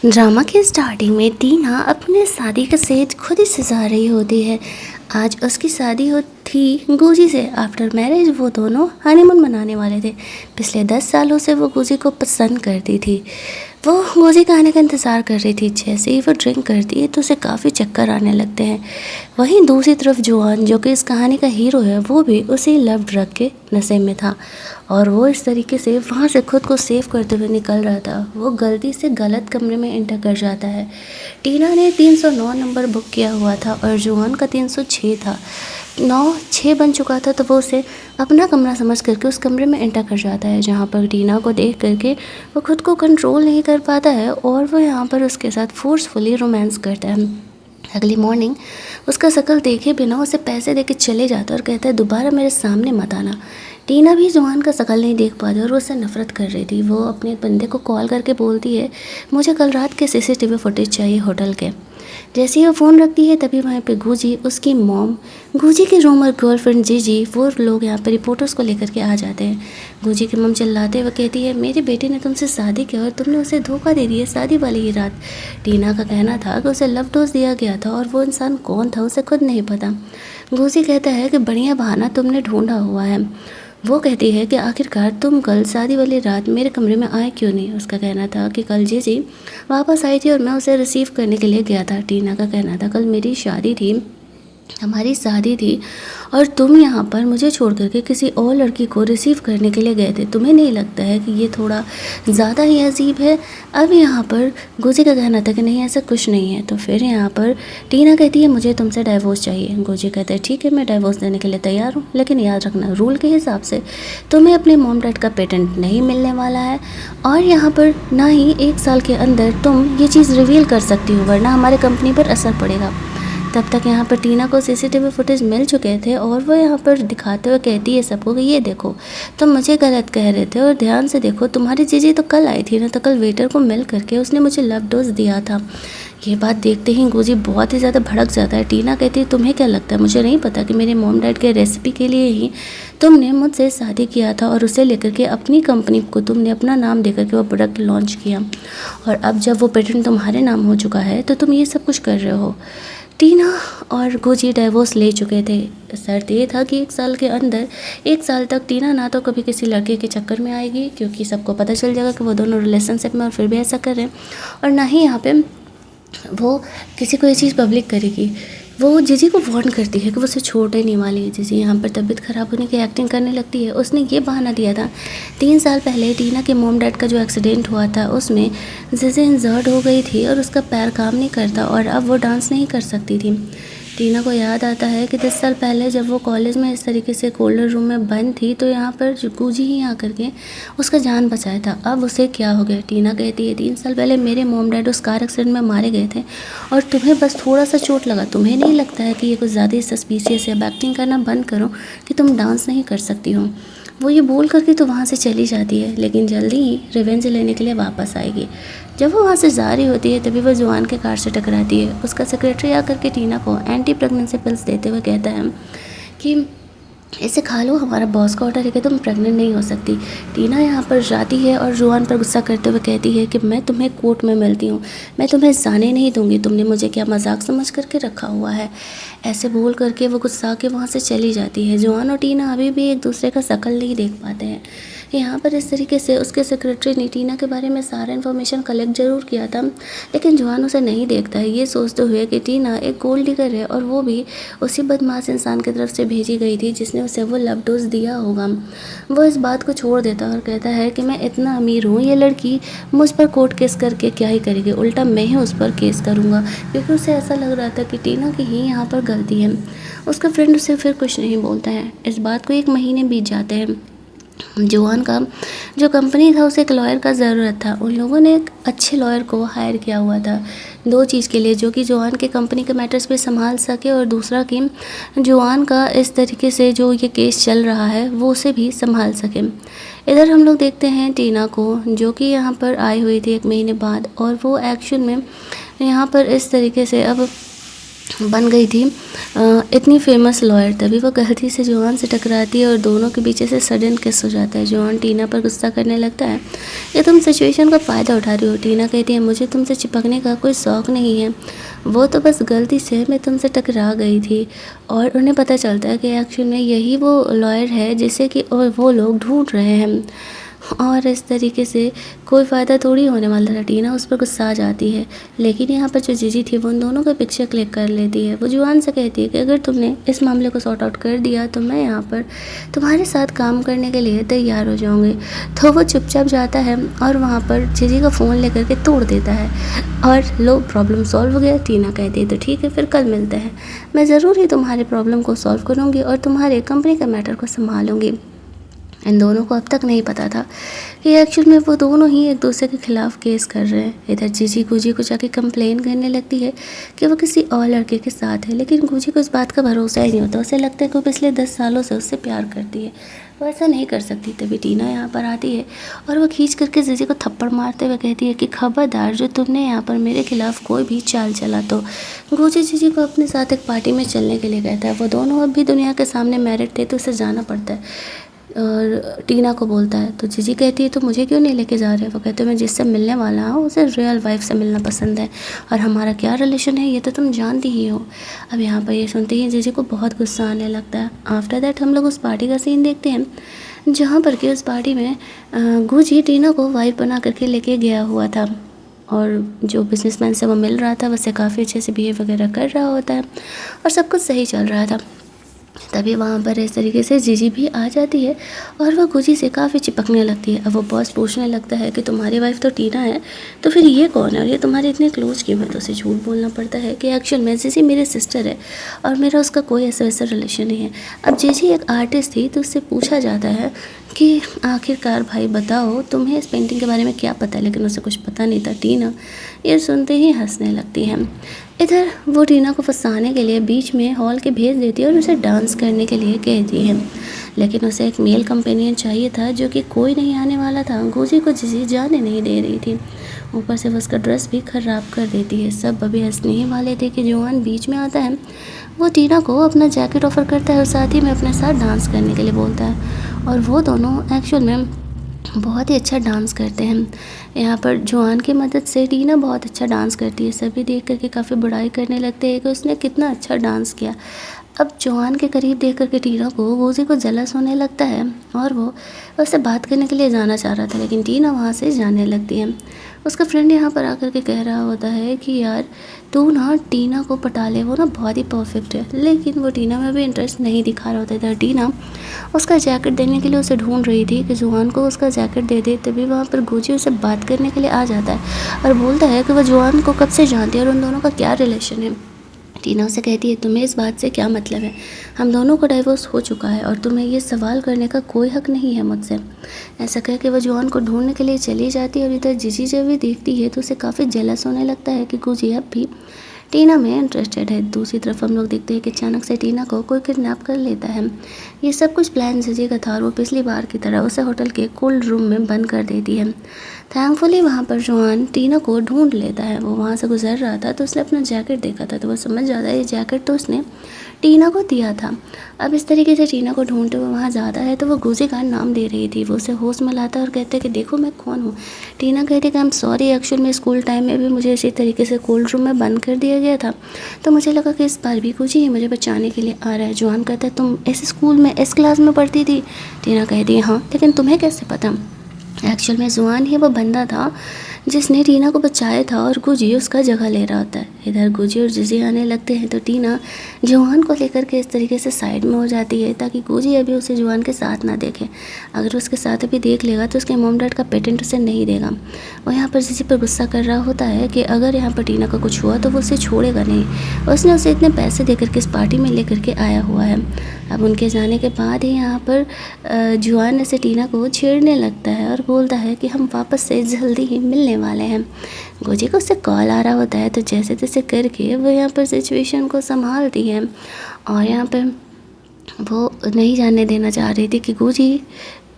Drama के starting में टीना अपने शादी का सेज खुद ही सजा रही होती है। आज उसकी शादी हो थी गुजी से। आफ्टर मैरिज वो दोनों हनीमून मनाने वाले थे। पिछले 10 सालों से वो गुजी को पसंद करती थी। वो गुजी का आने का इंतज़ार कर रही थी। जैसे ही वो ड्रिंक करती है तो उसे काफ़ी चक्कर आने लगते हैं। वहीं दूसरी तरफ जुआन, जो कि इस कहानी का हीरो है, वो भी उसी लव ड्रग के नशे में था और वो इस तरीके से वहाँ से खुद को सेव करते हुए निकल रहा था। वो गलती से गलत कमरे में एंटर कर जाता है। टीना ने 309 नंबर बुक किया हुआ था और जुआन का 306 था। 9-6 बन चुका था तो वो उसे अपना कमरा समझ करके उस कमरे में एंटर कर जाता है, जहाँ पर टीना को देख करके वो खुद को कंट्रोल नहीं कर पाता है और वो यहाँ पर उसके साथ फोर्सफुली रोमांस करता है। अगली मॉर्निंग उसका शक्ल देखे बिना उसे पैसे देके चले जाता है और कहता है दोबारा मेरे सामने मत आना। टीना भी जुआन का शक्ल नहीं देख पाती और वो उससे नफरत कर रही थी। वो अपने बंदे को कॉल करके बोलती है मुझे कल रात के सीसीटीवी फुटेज चाहिए होटल के। जैसे ही वो फ़ोन रखती है तभी वहाँ पे गुजी, उसकी मॉम, गुजी के रूम और गर्लफ्रेंड जीजी, वो लोग यहाँ पर रिपोर्टर्स को लेकर के आ जाते हैं। गुजी की मॉम चिल्लाते हुए कहती है मेरे बेटे ने तुमसे शादी किया और तुमने उसे धोखा दे दिया शादी वाली ही रात। टीना का कहना था कि उसे लव डोज दिया गया था और वो इंसान कौन था उसे खुद नहीं पता। गुजी कहता है कि बढ़िया बहाना तुमने ढूंढा हुआ है। वो कहती है कि आखिरकार तुम कल शादी वाली रात मेरे कमरे में आए क्यों नहीं। उसका कहना था कि कल जीजी वापस आई थी और मैं उसे रिसीव करने के लिए गया था। टीना का कहना था कल मेरी शादी थी, हमारी शादी थी और तुम यहाँ पर मुझे छोड़ करके किसी और लड़की को रिसीव करने के लिए गए थे। तुम्हें नहीं लगता है कि ये थोड़ा ज़्यादा ही अजीब है। अब यहाँ पर गुजी का कहना था कि नहीं ऐसा कुछ नहीं है। तो फिर यहाँ पर टीना कहती है मुझे तुमसे डाइवोर्स चाहिए। गुजी कहता है ठीक है मैं डाइवोर्स देने के लिए तैयार हूँ, लेकिन याद रखना रूल के हिसाब से तुम्हें अपने मॉम डैड का पेटेंट नहीं मिलने वाला है और यहाँ पर ना ही 1 साल के अंदर तुम ये चीज़ रिवील कर सकती हो, वरना हमारे कंपनी पर असर पड़ेगा। तब तक यहाँ पर टीना को सीसीटीवी फुटेज मिल चुके थे और वो यहाँ पर दिखाते हुए कहती है सबको कि ये देखो तुम मुझे गलत कह रहे थे और ध्यान से देखो तुम्हारी जीजी तो कल आई थी ना, तो कल वेटर को मिल करके उसने मुझे लव डोज दिया था। ये बात देखते ही गुजी बहुत ही ज़्यादा भड़क जाता है। टीना कहती है तुम्हें क्या लगता है, मुझे नहीं पता कि मेरे मॉम डैड के रेसिपी के लिए ही तुमने मुझसे शादी किया था और उसे लेकर के अपनी कंपनी को तुमने अपना नाम देकर के वो प्रोडक्ट लॉन्च किया और अब जब वो पेटेंट तुम्हारे नाम हो चुका है तो तुम ये सब कुछ कर रहे हो। टीना और गुजी डाइवोर्स ले चुके थे। शर्त ये था कि 1 साल के अंदर 1 साल तक टीना ना तो कभी किसी लड़के के चक्कर में आएगी, क्योंकि सबको पता चल जाएगा कि वो दोनों रिलेशनशिप में और फिर भी ऐसा कर रहे हैं, और ना ही यहाँ पे वो किसी को ये चीज़ पब्लिक करेगी। वो जीजी को वार्न करती है कि वो उसे छोड़ने नहीं वाली है। जीजी यहाँ पर तबीयत ख़राब होने की एक्टिंग करने लगती है। उसने ये बहाना दिया था 3 साल पहले टीना के मॉम डैड का जो एक्सीडेंट हुआ था उसमें जीजी इंजर्ड हो गई थी और उसका पैर काम नहीं करता और अब वो डांस नहीं कर सकती थी। टीना को याद आता है कि 10 साल पहले जब वो कॉलेज में इस तरीके से कोल्डर रूम में बंद थी तो यहाँ पर गुजी ही आकर के उसका जान बचाया था। अब उसे क्या हो गया। टीना कहती है 3 साल पहले मेरे मॉम डैड उस कार एक्सीडेंट में मारे गए थे और तुम्हें बस थोड़ा सा चोट लगा। तुम्हें नहीं लगता है कि ये कुछ ज़्यादा सस्पिशियस है। अब एक्टिंग करना बंद करो कि तुम डांस नहीं कर सकती हो। वो ये बोल करके तो वहाँ से चली जाती है, लेकिन जल्दी ही रिवेंज लेने के लिए वापस आएगी। जब वो वहाँ से जा रही होती है तभी वो जुआन के कार से टकराती है। उसका सेक्रेटरी आकर के टीना को एंटी प्रेगनेंसी पिल्स देते हुए कहता है कि इसे खा लो, हमारा बॉस का ऑर्डर है कि तुम प्रेग्नेंट नहीं हो सकती। टीना यहाँ पर जाती है और जुआन पर गुस्सा करते हुए कहती है कि मैं तुम्हें कोर्ट में मिलती हूँ, मैं तुम्हें जाने नहीं दूंगी, तुमने मुझे क्या मजाक समझ करके रखा हुआ है। ऐसे बोल करके वो गुस्सा के वहाँ से चली जाती है। जुआन और टीना अभी भी एक दूसरे का शक्ल नहीं देख पाते हैं। यहाँ पर इस तरीके से उसके सेक्रेटरी ने टीना के बारे में सारा इन्फॉर्मेशन कलेक्ट जरूर किया था, लेकिन जुआन उसे नहीं देखता है, ये सोचते हुए कि टीना एक गोल्ड डिगर है और वो भी उसी बदमाश इंसान की तरफ से भेजी गई थी जिसने उसे वो लव डोज दिया होगा। वो इस बात को छोड़ देता और कहता है कि मैं इतना अमीर हूँ, ये लड़की मुझ पर कोर्ट केस करके क्या ही करेगी, उल्टा मैं ही उस पर केस करूँगा, क्योंकि उसे ऐसा लग रहा था कि टीना की ही यहाँ पर गलती है। उसका फ्रेंड उसे फिर कुछ नहीं बोलता है। इस बात को 1 महीने बीत जाते हैं। जुआन का जो कंपनी था उसे एक लॉयर का ज़रूरत था। उन लोगों ने एक अच्छे लॉयर को हायर किया हुआ था 2 चीज़ के लिए, जो कि जुआन के कंपनी के मैटर्स पे संभाल सके और दूसरा कि जुआन का इस तरीके से जो ये केस चल रहा है वो उसे भी संभाल सके। इधर हम लोग देखते हैं टीना को, जो कि यहाँ पर आई हुई थी 1 महीने बाद, और वो एक्शन में यहाँ पर इस तरीके से अब बन गई थी इतनी फेमस लॉयर। तभी वो गलती से जोआन से टकराती है और दोनों के पीछे से सडन किस हो जाता है। जोआन टीना पर गुस्सा करने लगता है कि तुम सिचुएशन का फ़ायदा उठा रही हो। टीना कहती है मुझे तुमसे चिपकने का कोई शौक़ नहीं है, वो तो बस गलती से मैं तुमसे टकरा गई थी। और उन्हें पता चलता है कि एक्चुअल में यही वो लॉयर है जिसे कि और वो लोग ढूंढ रहे हैं, और इस तरीके से कोई फ़ायदा थोड़ी होने वाला था। टीना उस पर गुस्सा आ जाती है, लेकिन यहाँ पर जो जीजी थी वो उन दोनों का पिक्चर क्लिक कर लेती है। वो जुआन से कहती है कि अगर तुमने इस मामले को सॉर्ट आउट कर दिया तो मैं यहाँ पर तुम्हारे साथ काम करने के लिए तैयार हो जाऊँगी। तो वो चुपचाप जाता है और वहाँ पर जीजी का फ़ोन लेकर के तोड़ देता है और लो, प्रॉब्लम सॉल्व हो गया। टीना कहती है तो ठीक है, फिर कल मिलते हैं, मैं ज़रूर ही तुम्हारे प्रॉब्लम को सॉल्व करूँगी और तुम्हारे कंपनी का मैटर को संभालूँगी। इन दोनों को अब तक नहीं पता था कि एक्चुअल में वो दोनों ही एक दूसरे के खिलाफ केस कर रहे हैं। इधर जीजी गुजी को जाके कंप्लेन करने लगती है कि वो किसी और लड़के के साथ है, लेकिन गुजी को इस बात का भरोसा ही नहीं होता। उसे लगता है कि वो पिछले 10 सालों से उससे प्यार करती है, वो ऐसा नहीं कर सकती। तभी टीना यहाँ पर आती है और वो खींच करके जीजी को थप्पड़ मारते हुए कहती है कि खबरदार, जो तुमने यहाँ पर मेरे खिलाफ कोई भी चाल चला तो। गुजी जीजी को अपने साथ एक पार्टी में चलने के लिए कहता है। वो दोनों अब भी दुनिया के सामने मैरिड थे तो उसे जाना पड़ता है। और टीना को बोलता है तो जीजी कहती है तो मुझे क्यों नहीं लेके जा रहे। वो कहते हैं मैं जिससे मिलने वाला हूँ उसे रियल वाइफ से मिलना पसंद है, और हमारा क्या रिलेशन है ये तो तुम जानती ही हो। अब यहाँ पर ये सुनते ही जीजी को बहुत गुस्सा आने लगता है। आफ्टर दैट हम लोग उस पार्टी का सीन देखते हैं जहाँ पर कि उस पार्टी में गुजी टीना को वाइफ बना करके लेके गया हुआ था, और जो बिजनेसमैन से वो मिल रहा था वैसे काफ़ी अच्छे से बिहेव वगैरह कर रहा होता है और सब कुछ सही चल रहा था। तभी वहाँ पर इस तरीके से जीजी भी आ जाती है और वह गुजी से काफ़ी चिपकने लगती है। अब वो बॉस पूछने लगता है कि तुम्हारी वाइफ तो टीना है, तो फिर ये कौन है और ये तुम्हारे इतने क्लोज क्यों है। तो उसे झूठ बोलना पड़ता है कि एक्चुअल में जीजी मेरी सिस्टर है और मेरा उसका कोई ऐसा वैसा रिलेशन नहीं है। अब जीजी एक आर्टिस्ट थी तो उससे पूछा जाता है कि आखिरकार भाई बताओ तुम्हें इस पेंटिंग के बारे में क्या पता है, लेकिन उसे कुछ पता नहीं था। टीना ये सुनते ही हंसने लगती है। इधर वो टीना को फंसाने के लिए बीच में हॉल के भेज देती है और उसे डांस करने के लिए कहती है, लेकिन उसे एक मेल कंपेनियन चाहिए था जो कि कोई नहीं आने वाला था। गुजी को जीजी जाने नहीं दे रही थी, ऊपर से वो उसका ड्रेस भी ख़राब कर देती है। सब अभी हंसने ही वाले थे कि जोआन बीच में आता है। वो टीना को अपना जैकेट ऑफ़र करता है और साथ ही में अपने साथ डांस करने के लिए बोलता है, और वो दोनों एक्चुअल में बहुत ही अच्छा डांस करते हैं। यहाँ पर जोआन की मदद से टीना बहुत अच्छा डांस करती है। सभी देख करके काफ़ी बड़ाई करने लगते हैं कि उसने कितना अच्छा डांस किया। अब जोआन के करीब देख करके टीना को गुजी को जलस होने लगता है और वो उससे बात करने के लिए जाना चाह रहा था, लेकिन टीना वहाँ से जाने लगती है। उसका फ्रेंड यहाँ पर आकर के कह रहा होता है कि यार तू ना टीना को पटा ले, वो ना बहुत ही परफेक्ट है, लेकिन वो टीना में भी इंटरेस्ट नहीं दिखा रहा होता था। टीना उसका जैकेट देने के लिए उसे ढूंढ रही थी कि जोआन को उसका जैकेट दे दे। तभी वहाँ पर गुजी उसे बात करने के लिए आ जाता है और बोलता है कि वो जोआन को कब से जानती है और उन दोनों का क्या रिलेशन है। टीना उसे कहती है तुम्हें इस बात से क्या मतलब है, हम दोनों को डाइवोर्स हो चुका है और तुम्हें ये सवाल करने का कोई हक नहीं है मुझसे। ऐसा कह के वो जोआन को ढूंढने के लिए चली जाती है और इधर जीजी जब भी देखती है तो उसे काफ़ी जेलस होने लगता है कि गुजी अब भी टीना में इंटरेस्टेड है। दूसरी तरफ हम लोग देखते हैं कि अचानक से टीना को कोई किडनैप कर लेता है। ये सब कुछ प्लान जीजी का था और वो पिछली बार की तरह उसे होटल के कोल्ड रूम में बंद कर देती है। थैंकफुली वहाँ पर जोआन टीना को ढूंढ लेता है। वो वहाँ से गुजर रहा था तो उसने अपना जैकेट देखा था, तो वो समझ जाता है ये जैकेट तो उसने टीना को दिया था। अब इस तरीके से टीना को ढूंढते हुए वहाँ जाता है तो वो गुजी का नाम दे रही थी। वो उसे होश में लाता है और कहते हैं कि देखो मैं कौन हूँ। टीना कहती है कि आई एम सॉरी, एक्चुअल में स्कूल टाइम में भी मुझे इसी तरीके से कोल्ड रूम में बंद कर दिया गया था, तो मुझे लगा कि इस बार भी गुजी ही मुझे बचाने के लिए आ रहा है। जोआन कहता है तुम इस स्कूल में इस क्लास में पढ़ती थी। टीना कहती है हाँ, लेकिन तुम्हें कैसे पता। एक्चुअल में जोआन ही वो बंदा था जिसने टीना को बचाया था और गुजी उसका जगह ले रहा होता है। इधर गुजी और जीजी आने लगते हैं तो टीना जोआन को लेकर के इस तरीके से साइड में हो जाती है ताकि गुजी अभी उसे जोआन के साथ ना देखे। अगर उसके साथ अभी देख लेगा तो उसके मॉम डैड का पेटेंट उसे नहीं देगा। वो यहाँ पर जीजी पर गुस्सा कर रहा होता है कि अगर यहाँ पर टीना का कुछ हुआ तो वो उसे छोड़ेगा नहीं। उसने उसे इतने पैसे दे करके इस पार्टी में ले करके आया हुआ है। अब उनके जाने के बाद ही यहाँ पर जोआन से टीना को छेड़ने लगता है और बोलता है कि हम वापस से जल्दी ही मिलने वाले हैं। गुजी को उससे कॉल आ रहा होता है तो जैसे तैसे करके वो यहाँ पर सिचुएशन को संभालती है और यहाँ पर वो नहीं जानने देना चाह रही थी कि गुजी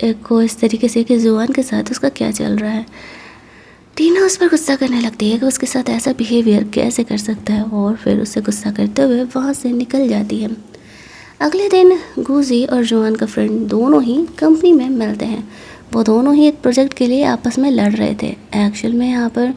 को इस तरीके से कि जोआन के साथ उसका क्या चल रहा है। टीना उस पर गुस्सा करने लगती है कि उसके साथ ऐसा बिहेवियर कैसे कर सकता है, और फिर उससे गुस्सा करते हुए वहाँ से निकल जाती है। अगले दिन गुजी और जॉन का फ्रेंड दोनों ही कंपनी में मिलते हैं। वो दोनों ही एक प्रोजेक्ट के लिए आपस में लड़ रहे थे। एक्चुअल में यहाँ पर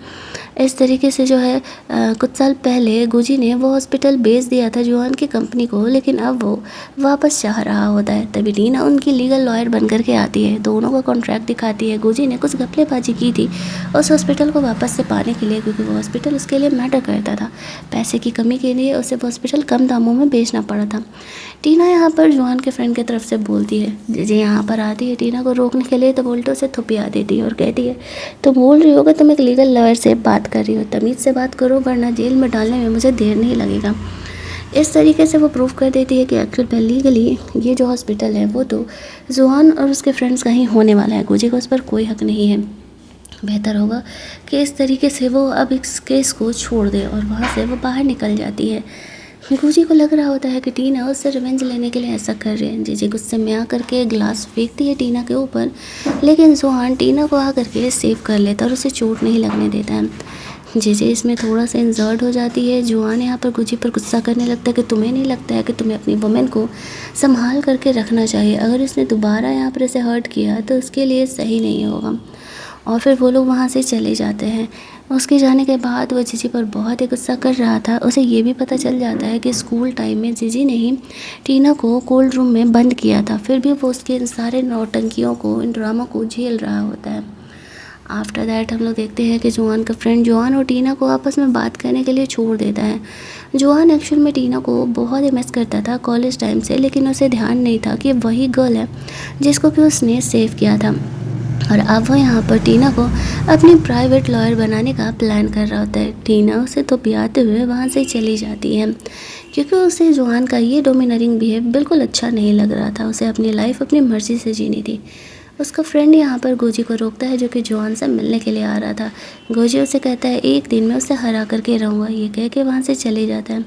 इस तरीके से जो है कुछ साल पहले गुजी ने वो हॉस्पिटल बेच दिया था जॉन की कंपनी को, लेकिन अब वो वापस चाह रहा होता है। तभी टीना उनकी लीगल लॉयर बन करके आती है, दोनों का कॉन्ट्रैक्ट दिखाती है। गुजी ने कुछ घपलेबाजी की थी उस हॉस्पिटल को वापस से पाने के लिए, क्योंकि वो हॉस्पिटल उसके लिए मैटर करता था। पैसे की कमी के लिए उसे वो हॉस्पिटल कम दामों में बेचना पड़ा था। टीना यहाँ पर जॉन के फ्रेंड की तरफ से बोलती है, जी यहाँ पर आती है टीना को रोकने के लिए, तो बोल्टो से थुपिया देती है और कहती है, तुम बोल रही हो कि तुम एक लीगल लॉयर से बात कर रही हो, तमीज़ से बात करो वरना जेल में डालने में मुझे देर नहीं लगेगा। इस तरीके से वो प्रूव कर देती है कि एक्चुअल में लीगली ये जो हॉस्पिटल है वो तो जॉन और उसके फ्रेंड्स का ही होने वाला है। गुजी को उस पर कोई हक नहीं है। बेहतर होगा कि इस तरीके से वो अब इस केस को छोड़ दे, और वहाँ से वो बाहर निकल जाती है। गुजी को लग रहा होता है कि टीना उससे रिवेंज लेने के लिए ऐसा कर रही है। जीजी गुस्से में आकर के ग्लास फेंकती है टीना के ऊपर, लेकिन जोहान टीना को आकर के सेव कर लेता और उसे चोट नहीं लगने देता है। जीजी इसमें थोड़ा सा इंजर्ड हो जाती है। जोहान यहाँ पर गुजी पर गुस्सा करने लगता है कि तुम्हें नहीं लगता है कि तुम्हें अपनी वुमेन को संभाल करके रखना चाहिए, अगर इसने दोबारा यहाँ पर इसे हर्ट किया तो उसके लिए सही नहीं होगा। और फिर वो लोग वहाँ से चले जाते हैं। उसके जाने के बाद वो जीजी पर बहुत ही गुस्सा कर रहा था। उसे ये भी पता चल जाता है कि स्कूल टाइम में जीजी ने ही टीना को कोल्ड रूम में बंद किया था, फिर भी वो उसके इन सारे नौटंकियों को, इन ड्रामों को झेल रहा होता है। आफ्टर दैट हम लोग देखते हैं कि जोहान का फ्रेंड जोहान और टीना को आपस में बात करने के लिए छोड़ देता है। जोहान एक्चुअल में टीना को बहुत ही मिस करता था कॉलेज टाइम से, लेकिन उसे ध्यान नहीं था कि वही गर्ल है जिसको कि उसने सेव किया था, और अब वो यहाँ पर टीना को अपनी प्राइवेट लॉयर बनाने का प्लान कर रहा होता है। टीना उसे तो पियाते हुए वहाँ से चली जाती है, क्योंकि उसे जोहान का ये डोमिनरिंग बिहेव बिल्कुल अच्छा नहीं लग रहा था। उसे अपनी लाइफ अपनी मर्जी से जीनी थी। उसका फ्रेंड यहाँ पर गोजी को रोकता है, जो कि जोहान से मिलने के लिए आ रहा था। गोजी उसे कहता है एक दिन में उसे हरा करके रहूँगा, ये कह के वहाँ से चले जाता है।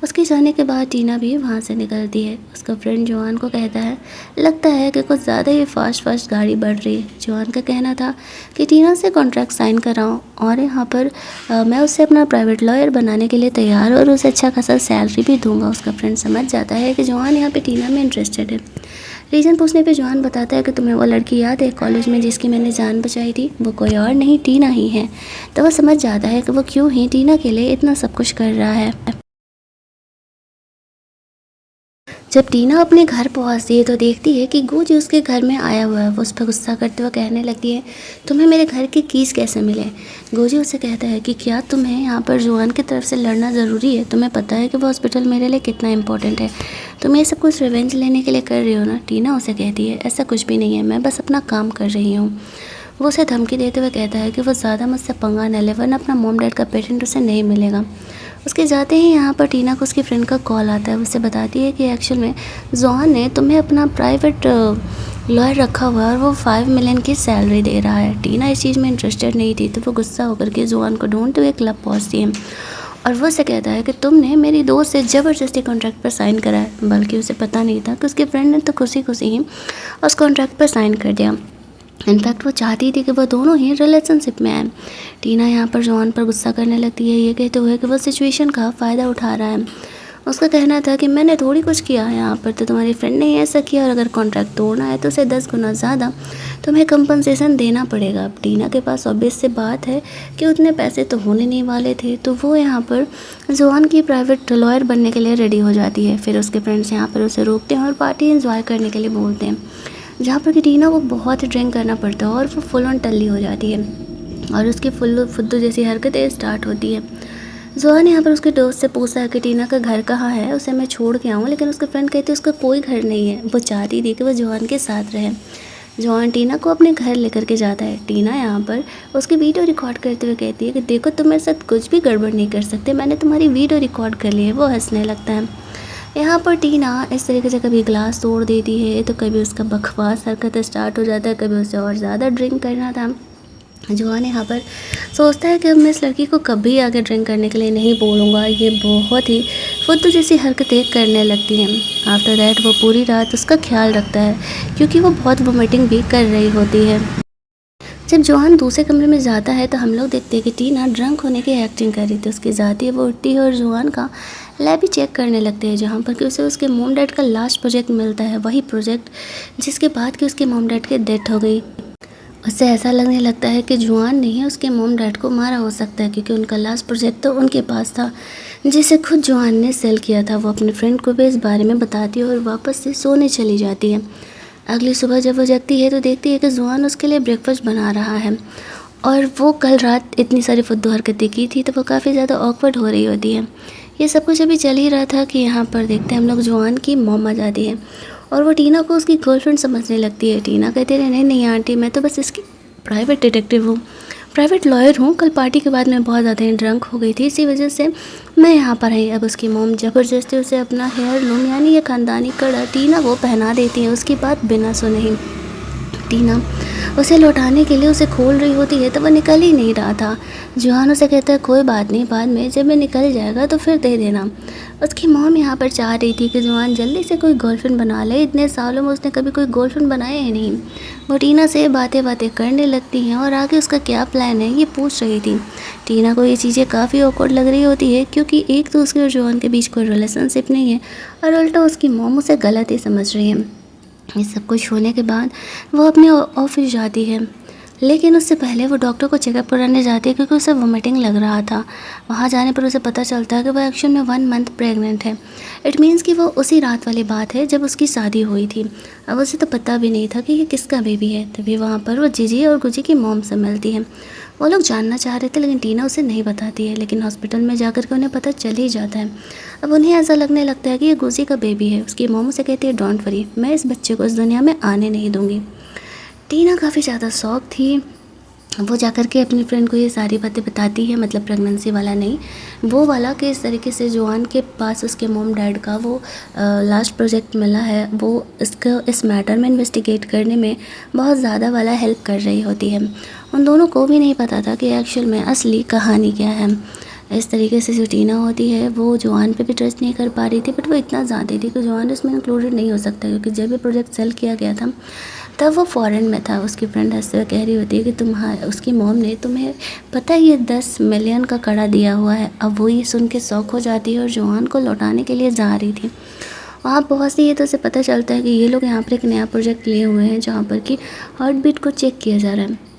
उसके जाने के बाद टीना भी वहाँ से निकलती है। उसका फ्रेंड जोहान को कहता है, लगता है कि कुछ ज़्यादा ही फास्ट गाड़ी बढ़ रही है। जोहान का कहना था कि टीना से कॉन्ट्रैक्ट साइन कराऊँ, और यहाँ पर मैं उसे अपना प्राइवेट लॉयर बनाने के लिए तैयार और उसे अच्छा खासा सैलरी भी दूंगा। उसका फ्रेंड समझ जाता है कि जोहान यहाँ पर टीना में इंटरेस्टेड है। रीज़न पूछने पे जोहान बताता है कि तुम्हें वो लड़की याद है कॉलेज में जिसकी मैंने जान बचाई थी, वो कोई और नहीं टीना ही है। तो वो समझ जाता है कि वो क्यों ही टीना के लिए इतना सब कुछ कर रहा है। जब टीना अपने घर पहुंचती है तो देखती है कि गोजी उसके घर में आया हुआ है। वो उस पर गुस्सा करते हुए कहने लगती है, तुम्हें मेरे घर की कीज़ कैसे मिले। गोजी उसे कहता है कि क्या तुम्हें यहाँ पर जोहान की तरफ से लड़ना ज़रूरी है, तुम्हें पता है कि वो हॉस्पिटल मेरे लिए कितना इंपॉर्टेंट है, तुम ये सब कुछ रिवेंज लेने के लिए कर रही हो ना। टीना उसे कहती है, ऐसा कुछ भी नहीं है, मैं बस अपना काम कर रही हूँ। वो उसे धमकी देते हुए कहता है कि वो ज़्यादा मुझसे पंगा न ले, वरना अपना मॉम डैड का पेटेंट उसे नहीं मिलेगा। उसके जाते ही यहाँ पर टीना को उसकी फ्रेंड का कॉल आता है। उसे बताती है कि एक्चुअल में जोहान ने तुम्हें अपना प्राइवेट लॉयर रखा हुआ है और वो 5 मिलियन की सैलरी दे रहा है। टीना इस चीज़ में इंटरेस्टेड नहीं थी, तो वो गुस्सा होकर के जोहान को ढूंढते हुए क्लब पहुँचती है, और वो उसे कहता है कि तुमने मेरी दोस्त से ज़बरदस्ती कॉन्ट्रैक्ट पर साइन करा है। बल्कि उसे पता नहीं था कि उसके फ्रेंड ने तो खुशी खुशी ही उस कॉन्ट्रैक्ट पर साइन कर दिया। इनफैक्ट वो चाहती थी कि वो दोनों ही रिलेशनशिप में आए। टीना यहाँ पर जोहान पर गुस्सा करने लगती है, ये कहते हुए कि वो सिचुएशन का फ़ायदा उठा रहा है। उसका कहना था कि मैंने थोड़ी कुछ किया है यहाँ पर, तो तुम्हारी फ्रेंड ने ही ऐसा किया, और अगर कॉन्ट्रैक्ट तोड़ना है तो उसे 10 गुना ज़्यादा तुम्हें कंपनसेशन देना पड़ेगा। अब टीना के पास ऑब्वियस से बात है कि उतने पैसे तो होने नहीं वाले थे, तो वो यहाँ पर जोहान की प्राइवेट लॉयर बनने के लिए रेडी हो जाती है। फिर उसके फ्रेंड्स यहाँ पर उसे रोकते हैं और पार्टी इन्जॉय करने के लिए बोलते हैं, जहाँ पर कि टीना को बहुत ड्रिंक करना पड़ता है और वो फुल ऑन टल्ली हो जाती है, और उसकी फुद्दू जैसी हरकतें स्टार्ट होती है। जोहान यहाँ पर उसके दोस्त से पूछता है कि टीना का घर कहाँ है, उसे मैं छोड़ के आऊँ, लेकिन उसके फ्रेंड कहते हैं उसका कोई घर नहीं है। वो चाहती थी कि वो जोहान के साथ रहे। जोहान टीना को अपने घर लेकर के जाता है। टीना यहाँ पर उसकी वीडियो रिकॉर्ड करते हुए कहती है कि देखो तुम मेरे साथ कुछ भी गड़बड़ नहीं कर सकते, मैंने तुम्हारी वीडियो रिकॉर्ड कर ली है। वो हंसने लगता है। यहाँ पर टीना इस तरीके से कभी ग्लास तोड़ देती है, तो कभी उसका बकवास हरकत स्टार्ट हो जाता है, कभी उसे और ज़्यादा ड्रिंक करना था। जोहान यहाँ पर सोचता है कि अब मैं इस लड़की को कभी आगे ड्रिंक करने के लिए नहीं बोलूँगा, ये बहुत ही फुद्दू जैसी हरकतें करने लगती हैं। आफ्टर दैट वो पूरी रात उसका ख्याल रखता है, क्योंकि वो बहुत वोमिटिंग भी कर रही होती है। जब जॉन दूसरे कमरे में जाता है तो हम लोग देखते हैं कि टीना ड्रंक होने की एक्टिंग कर रही थी। उसकी जाती है, वो उठती है और जॉन का लैब ही चेक करने लगते हैं, जहाँ पर कि उसे उसके मॉम डैड का लास्ट प्रोजेक्ट मिलता है, वही प्रोजेक्ट जिसके बाद कि उसके मॉम डैड की डेथ हो गई। उससे ऐसा लगने लगता है कि जॉन ने ही उसके मॉम डैड को मारा हो सकता है, क्योंकि उनका लास्ट प्रोजेक्ट तो उनके पास था जिसे खुद जॉन ने सेल किया था। वो अपने फ्रेंड को भी इस बारे में बताती है और वापस से सोने चली जाती है। अगली सुबह जब वो जगती है तो देखती है कि जॉन उसके लिए ब्रेकफास्ट बना रहा है, और वो कल रात इतनी सारी फुद्दू हरकतें की थी तो वो काफ़ी ज़्यादा ऑकवर्ड हो रही होती है। ये सब कुछ अभी चल ही रहा था कि यहाँ पर देखते हैं हम लोग जॉन की मॉम आ जाती है और वो टीना को उसकी गर्लफ्रेंड समझने लगती है। टीना कहती है, नहीं नहीं आंटी, मैं तो बस इसकी प्राइवेट डिटेक्टिव हूँ, प्राइवेट लॉयर हूँ। कल पार्टी के बाद मैं बहुत ज़्यादा ड्रंक हो गई थी, इसी वजह से मैं यहाँ पर आई। अब उसकी मॉम ज़बरदस्ती उसे अपना हेयर लूम यानी ये ख़ानदानी कड़ा टीना वो पहना देती है। उसकी बात बिना सुने ही टीना उसे लौटाने के लिए उसे खोल रही होती है तो वह निकल ही नहीं रहा था। जॉन उसे कहता है, कोई बात नहीं, बाद में जब मैं निकल जाएगा तो फिर दे देना। उसकी मॉम यहाँ पर चाह रही थी कि जॉन जल्दी से कोई गर्लफ्रेंड बना ले, इतने सालों में उसने कभी कोई गर्लफ्रेंड बनाया ही नहीं। वो टीना से बातें करने लगती हैं और आगे उसका क्या प्लान है ये पूछ रही थी। टीना को ये चीज़ें काफ़ी ऑकवर्ड लग रही होती है, क्योंकि एक तो उसके और जॉन के बीच कोई रिलेशनशिप नहीं है और उल्टा उसकी मॉम उसे गलत ही समझ रही है। इस सब कुछ होने के बाद वो अपने ऑफिस जाती है, लेकिन उससे पहले वो डॉक्टर को चेकअप कराने जाती है, क्योंकि उसे वोमिटिंग लग रहा था। वहाँ जाने पर उसे पता चलता है कि वो एक्चुअल में 1 मंथ प्रेग्नेंट है। इट मीन्स कि वो उसी रात वाली बात है जब उसकी शादी हुई थी। अब उसे तो पता भी नहीं था कि ये किसका बेबी है। तभी वहाँ पर वो जीजी और गुजी की मॉम से मिलती है। वो लोग जानना चाह रहे थे लेकिन टीना उसे नहीं बताती है, लेकिन हॉस्पिटल में जाकर के उन्हें पता चल ही जाता है। अब उन्हें ऐसा लगने लगता है कि ये गुजी का बेबी है। उसकी मॉम उसे कहती है, डोंट वरी, मैं इस बच्चे को इस दुनिया में आने नहीं दूँगी। टीना काफ़ी ज़्यादा शौक थी। वो जाकर के अपनी फ्रेंड को ये सारी बातें बताती है, मतलब प्रेगनेंसी वाला नहीं, वो वाला कि इस तरीके से जॉन के पास उसके मॉम डैड का वो लास्ट प्रोजेक्ट मिला है। वो इसको इस मैटर में इन्वेस्टिगेट करने में बहुत ज़्यादा वाला हेल्प कर रही होती है। उन दोनों को भी नहीं पता था कि एक्चुअल में असली कहानी क्या है। इस तरीके से जो टीना होती है वो जॉन पे भी ट्रस्ट नहीं कर पा रही थी, बट वो इतना ज़्यादा थी कि जॉन इसमें इंक्लूडेड नहीं हो सकता, क्योंकि जब ये प्रोजेक्ट सेल किया गया था तब वो फॉरेन में था। उसकी फ्रेंड हंसते हुए कह रही होती है कि उसकी मॉम ने तुम्हें पता है ये 10 मिलियन का कड़ा दिया हुआ है। अब वो ये सुन के शौक हो जाती है और जॉन को लौटाने के लिए जा रही थी। वहाँ पहुँचती है तो उसे पता चलता है कि ये लोग यहाँ पर एक नया प्रोजेक्ट लिए हुए हैं जहाँ पर कि हार्ट बीट को चेक किया जा रहा है।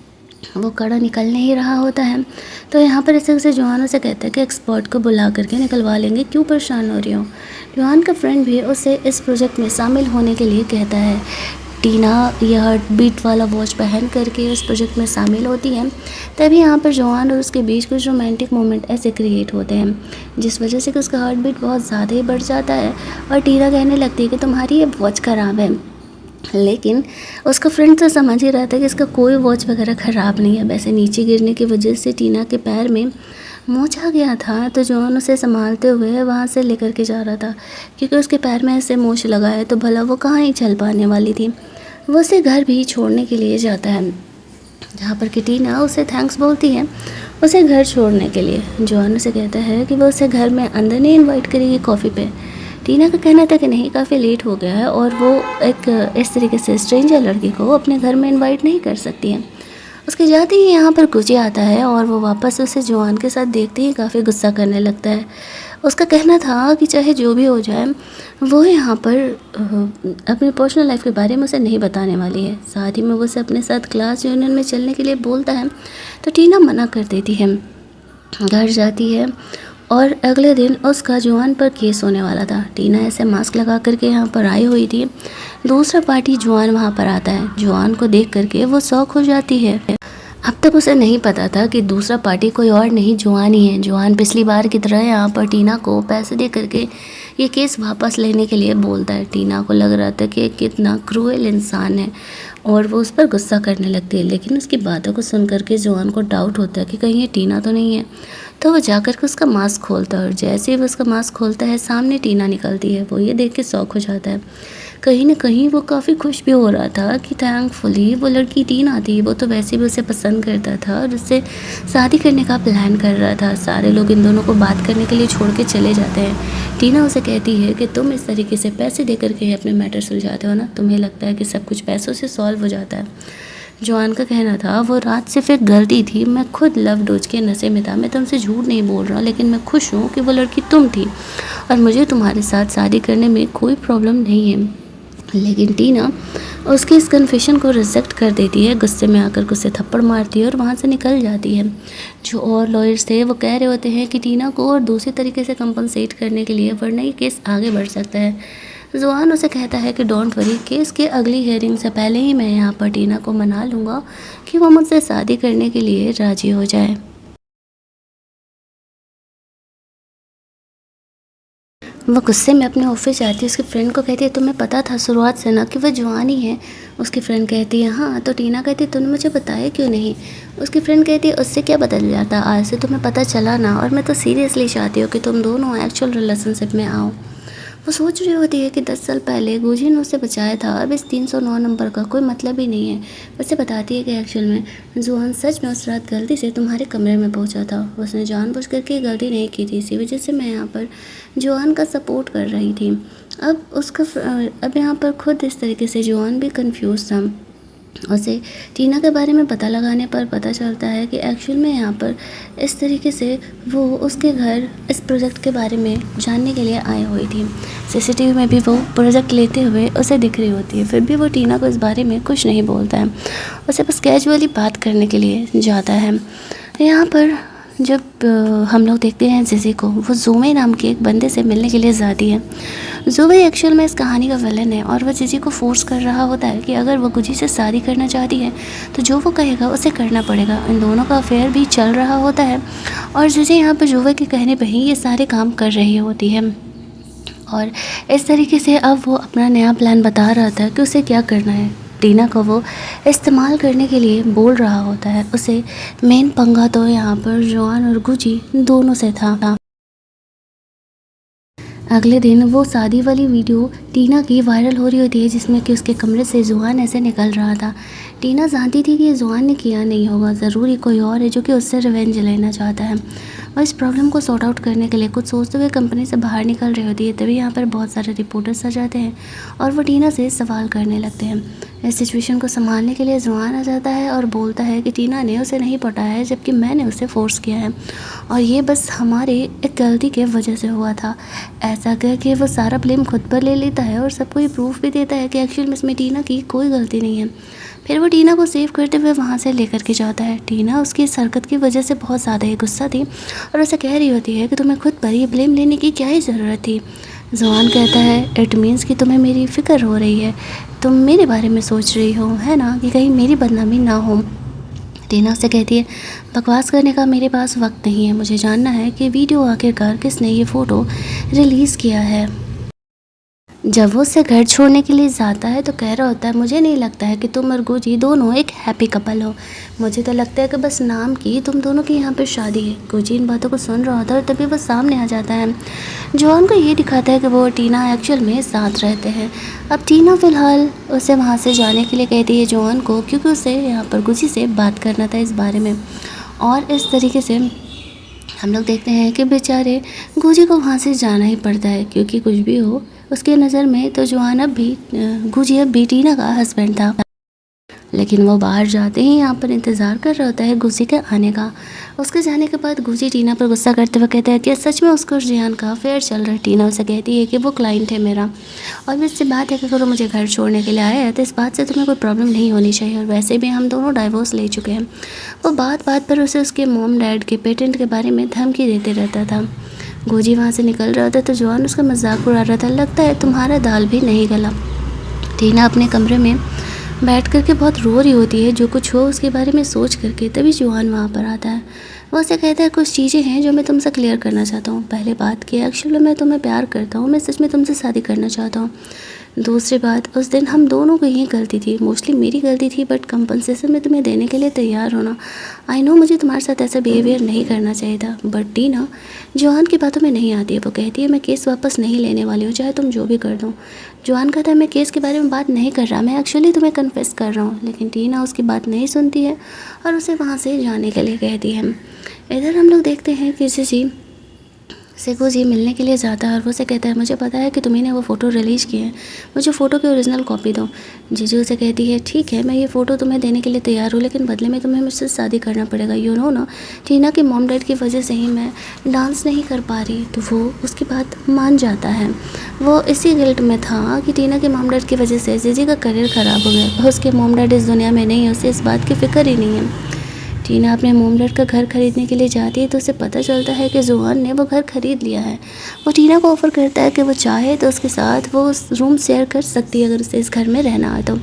वो कड़ा निकल नहीं रहा होता है तो यहाँ पर इस तरह से जॉन उसे कहता है कि एक्सपर्ट को बुला करके निकलवा लेंगे, क्यों परेशान हो रही हो। जॉन का फ्रेंड भी उसे इस प्रोजेक्ट में शामिल होने के लिए कहता है। टीना यह हार्ट बीट वाला वॉच पहन करके उस प्रोजेक्ट में शामिल होती है। तभी यहाँ पर जॉन और उसके बीच कुछ रोमांटिक मोमेंट ऐसे क्रिएट होते हैं जिस वजह से कि उसका हार्ट बीट बहुत ज़्यादा ही बढ़ जाता है और टीना कहने लगती है कि तुम्हारी ये वॉच ख़राब है। लेकिन उसका फ्रेंड तो समझ ही रहा था कि इसका कोई वॉच वगैरह ख़राब नहीं है। वैसे नीचे गिरने की वजह से टीना के पैर में मोच आ गया था, तो जॉन उसे संभालते हुए वहाँ से लेकर के जा रहा था, क्योंकि उसके पैर में ऐसे मोच लगा है तो भला वो कहाँ ही चल पाने वाली थी। वो उसे घर भी छोड़ने के लिए जाता है, जहाँ पर कि टीना उसे थैंक्स बोलती है उसे घर छोड़ने के लिए। जॉन उसे कहता है कि वो उसे घर में अंदर नहीं इन्वाइट करेगी कॉफ़ी पे। टीना का कहना था कि नहीं, काफ़ी लेट हो गया है और वो एक इस तरीके से स्ट्रेंजर लड़की को अपने घर में इनवाइट नहीं कर सकती है। उसके जाते ही यहाँ पर गुजी आता है और वो वापस उसे जॉन के साथ देखते ही काफ़ी गुस्सा करने लगता है। उसका कहना था कि चाहे जो भी हो जाए वो यहाँ पर अपनी पर्सनल लाइफ के बारे में उसे नहीं बताने वाली है। साथ ही में वो उसे अपने साथ क्लास यूनियन में चलने के लिए बोलता है तो टीना मना कर देती है। घर जाती है और अगले दिन उसका जॉन पर केस होने वाला था। टीना ऐसे मास्क लगा करके यहाँ पर आई हुई थी। दूसरा पार्टी जॉन वहाँ पर आता है। जॉन को देख करके वो शॉक हो जाती है। अब तक उसे नहीं पता था कि दूसरा पार्टी कोई और नहीं, जॉन ही है। जॉन पिछली बार की तरह यहाँ पर टीना को पैसे दे करके ये केस वापस लेने के लिए बोलता है। टीना को लग रहा था कि कितना क्रूएल इंसान है और वो उस पर गुस्सा करने लगती है, लेकिन उसकी बातों को सुन करके जॉन को डाउट होता है कि कहीं ये टीना तो नहीं है। तो वो जाकर के उसका मास्क खोलता है और जैसे ही वो उसका मास्क खोलता है सामने टीना निकलती है। वो ये देख के शॉक हो जाता है। कहीं ना कहीं वो काफ़ी खुश भी हो रहा था कि थैंकफुली वो लड़की टीना थी। वो तो वैसे भी उसे पसंद करता था और उससे शादी करने का प्लान कर रहा था। सारे लोग इन दोनों को बात करने के लिए छोड़ के चले जाते हैं। टीना उसे कहती है कि तुम इस तरीके से पैसे दे करके अपने मैटर सुलझाते हो ना, तुम्हें लगता है कि सब कुछ पैसों से सॉल्व हो जाता है। जॉन का कहना था वो रात सिर्फ एक गलती थी, मैं खुद लव डोज के नशे में था, मैं तुमसे झूठ नहीं बोल रहा, लेकिन मैं खुश हूँ कि वो लड़की तुम थी और मुझे तुम्हारे साथ शादी करने में कोई प्रॉब्लम नहीं है। लेकिन टीना उसके इस कन्फेशन को रिजेक्ट कर देती है, गुस्से में आकर उसे थप्पड़ मारती है और वहाँ से निकल जाती है। जो और लॉयर्स थे वो कह रहे होते हैं कि टीना को और दूसरी तरीके से कंपनसेट करने के लिए, वरना ये केस आगे बढ़ सकता है। जुआन उसे कहता है कि डोंट वरी, केस के अगली हियरिंग से पहले ही मैं यहाँ पर टीना को मना लूँगा कि वो मुझसे शादी करने के लिए राजी हो जाए। वो गुस्से में अपने ऑफिस जाती है, उसकी फ्रेंड को कहती है तुम्हें पता था शुरुआत से ना कि वह जवान ही है। उसकी फ्रेंड कहती है हाँ, तो टीना कहती है तूने मुझे बताया क्यों नहीं। उसकी फ्रेंड कहती है उससे क्या बदल जाता, आज से तुम्हें पता चला ना, और मैं तो सीरियसली चाहती हूँ कि तुम दोनों एक्चुअल रिलेशनशिप में आओ। वो सोच रही होती है कि 10 साल पहले गुजी ने उसे बचाया था, अब इस 309 नंबर का कोई मतलब ही नहीं है। उसे बताती है कि एक्चुअल में जुहान सच में उस रात गलती से तुम्हारे कमरे में पहुंचा था, उसने जानबूझ करके गलती नहीं की थी, इसी वजह से मैं यहाँ पर जुहान का सपोर्ट कर रही थी। अब यहाँ पर खुद इस तरीके से जुहान भी कंफ्यूज था। उसे टीना के बारे में पता लगाने पर पता चलता है कि एक्चुअल में यहाँ पर इस तरीके से वो उसके घर इस प्रोजेक्ट के बारे में जानने के लिए आई हुई थी। सीसीटीवी में भी वो प्रोजेक्ट लेते हुए उसे दिख रही होती है, फिर भी वो टीना को इस बारे में कुछ नहीं बोलता है, उसे बस कैजुअली बात करने के लिए जाता है। यहाँ पर जब हम लोग देखते हैं जिजी को, वो जुमे नाम के एक बंदे से मिलने के लिए जाती है। जुबे एक्चुअल में इस कहानी का विलन है और वह जिजी को फोर्स कर रहा होता है कि अगर वो गुजी से शादी करना चाहती है तो जो वो कहेगा उसे करना पड़ेगा। इन दोनों का अफेयर भी चल रहा होता है और जिजी यहाँ पर जुबे के कहने पर ही ये सारे काम कर रही होती है। और इस तरीके से अब वो अपना नया प्लान बता रहा था कि उसे क्या करना है। टीना को वो इस्तेमाल करने के लिए बोल रहा होता है। उसे मेन पंगा तो यहाँ पर जॉन और गुजी दोनों से था। अगले दिन वो शादी वाली वीडियो टीना की वायरल हो रही होती है, जिसमें कि उसके कमरे से जुहान ऐसे निकल रहा था। टीना जानती थी कि ये जुहान ने किया नहीं होगा, ज़रूरी कोई और है जो कि उससे रिवेंज लेना चाहता है। और इस प्रॉब्लम को सॉर्ट आउट करने के लिए कुछ सोचते हुए कंपनी से बाहर निकल रही होती है। तभी यहाँ पर बहुत सारे रिपोर्टर्स आ जाते हैं और वो टीना से सवाल करने लगते हैं। इस सिचुएशन को संभालने के लिए जुहान आ जाता है और बोलता है कि टीना ने उसे नहीं पटाया है, जबकि मैंने उसे फोर्स किया है और ये बस हमारे एक गलती के वजह से हुआ था। ऐसा कह के वो सारा ब्लेम खुद पर ले लेता है और सबको ये प्रूफ भी देता है कि एक्चुअल में इसमें टीना की कोई गलती नहीं है। फिर वो टीना को सेव करते हुए वहाँ से लेकर के जाता है। टीना उसकी इस हरकत की वजह से बहुत ज़्यादा ही गुस्सा थी और उसे कह रही होती है कि तुम्हें खुद पर ये ब्लेम लेने की क्या ही ज़रूरत थी। जुहान कहता है इट मीन्स कि तुम्हें मेरी फ़िक्र हो रही है, तुम मेरे बारे में सोच रही हो, है ना, कि कहीं मेरी बदनामी ना हो। टीना उससे कहती है बकवास करने का मेरे पास वक्त नहीं है, मुझे जानना है कि वीडियो आखिरकार किसने ये फ़ोटो रिलीज़ किया है। जब वो उससे घर छोड़ने के लिए जाता है तो कह रहा होता है मुझे नहीं लगता है कि तुम और गुजी दोनों एक हैप्पी कपल हो, मुझे तो लगता है कि बस नाम की तुम दोनों की यहाँ पे शादी है। गुजी इन बातों को सुन रहा होता है और तभी वो सामने आ जाता है। जॉन को ये दिखाता है कि वो और टीना एक्चुअल में साथ रहते हैं। अब टीना फ़िलहाल उसे वहाँ से जाने के लिए कहती है जॉन को, क्योंकि उसे यहाँ पर गुजी से बात करना था इस बारे में। और इस तरीके से हम लोग देखते हैं कि बेचारे गुजी को वहाँ से जाना ही पड़ता है, क्योंकि कुछ भी हो उसके नज़र में तो जॉन अब भी गुजी अब भी टीना का हस्बैंड था। लेकिन वो बाहर जाते ही यहाँ पर इंतज़ार कर रहा होता है गुजी के आने का। उसके जाने के बाद गुजी टीना पर गुस्सा करते हुए कहता है कि सच में उसको जियान का अफेयर चल रहा है। टीना उसे कहती है कि वो क्लाइंट है मेरा और इससे बात है कि अगर वो मुझे घर छोड़ने के लिए आया है तो इस बात से तुम्हें कोई प्रॉब्लम नहीं होनी चाहिए, और वैसे भी हम दोनों डाइवोर्स ले चुके हैं। वो बात बात पर उसे उसके मॉम डैड के पेटेंट के बारे में धमकी देते रहता था। गुजी वहाँ से निकल रहा था तो जॉन उसका मजाक उड़ा रहा था, लगता है तुम्हारा दाल भी नहीं गला। टीना अपने कमरे में बैठ करके बहुत रो रही होती है, जो कुछ हो उसके बारे में सोच करके। तभी जॉन वहाँ पर आता है। वो उसे कहता है कुछ चीज़ें हैं जो मैं तुमसे क्लियर करना चाहता हूँ। पहले बात कि एक्चुअली मैं तुम्हें प्यार करता हूँ, मैं सच में तुमसे शादी करना चाहता हूँ। दूसरी बात, उस दिन हम दोनों की ही गलती थी, मोस्टली मेरी गलती थी, बट कंपनसेशन में तुम्हें देने के लिए तैयार होना। आई नो मुझे तुम्हारे साथ ऐसा बिहेवियर नहीं करना चाहिए था, बट टीना जॉन की बातों में नहीं आती है। वो कहती है मैं केस वापस नहीं लेने वाली हूँ, चाहे तुम जो भी कर दो। जॉन कहता है मैं केस के बारे में बात नहीं कर रहा, मैं एक्चुअली तुम्हें कन्फेस कर रहा हूँ। लेकिन टीना उसकी बात नहीं सुनती है और उसे वहाँ से जाने के लिए कहती है। इधर हम लोग देखते हैं कि जिजी से गुजी मिलने के लिए जाता है और वो उसे कहता है मुझे पता है कि तुम्ही ने वो फ़ोटो रिलीज़ किए हैं, मुझे फ़ोटो की ओरिजिनल कॉपी दो। जीजू उसे कहती है ठीक है, मैं ये फ़ोटो तुम्हें देने के लिए तैयार हूँ, लेकिन बदले में तुम्हें मुझसे शादी करना पड़ेगा। यू नो ना, टीना के मॉम डैड की वजह से ही मैं डांस नहीं कर पा रही। तो वो उसकी बात मान जाता है। वो इसी गिल्ट में था कि टीना के मॉम डैड की वजह से जीजी का करियर ख़राब हो गया। उसके मॉम डैड इस दुनिया में नहीं है, उसे इस बात की फ़िक्र ही नहीं है। टीना अपने मॉम डैड का घर खरीदने के लिए जाती है तो उसे पता चलता है कि जुआन ने वो घर खरीद लिया है। वो टीना को ऑफ़र करता है कि वो चाहे तो उसके साथ वो उस रूम शेयर कर सकती है अगर उसे इस घर में रहना है तो।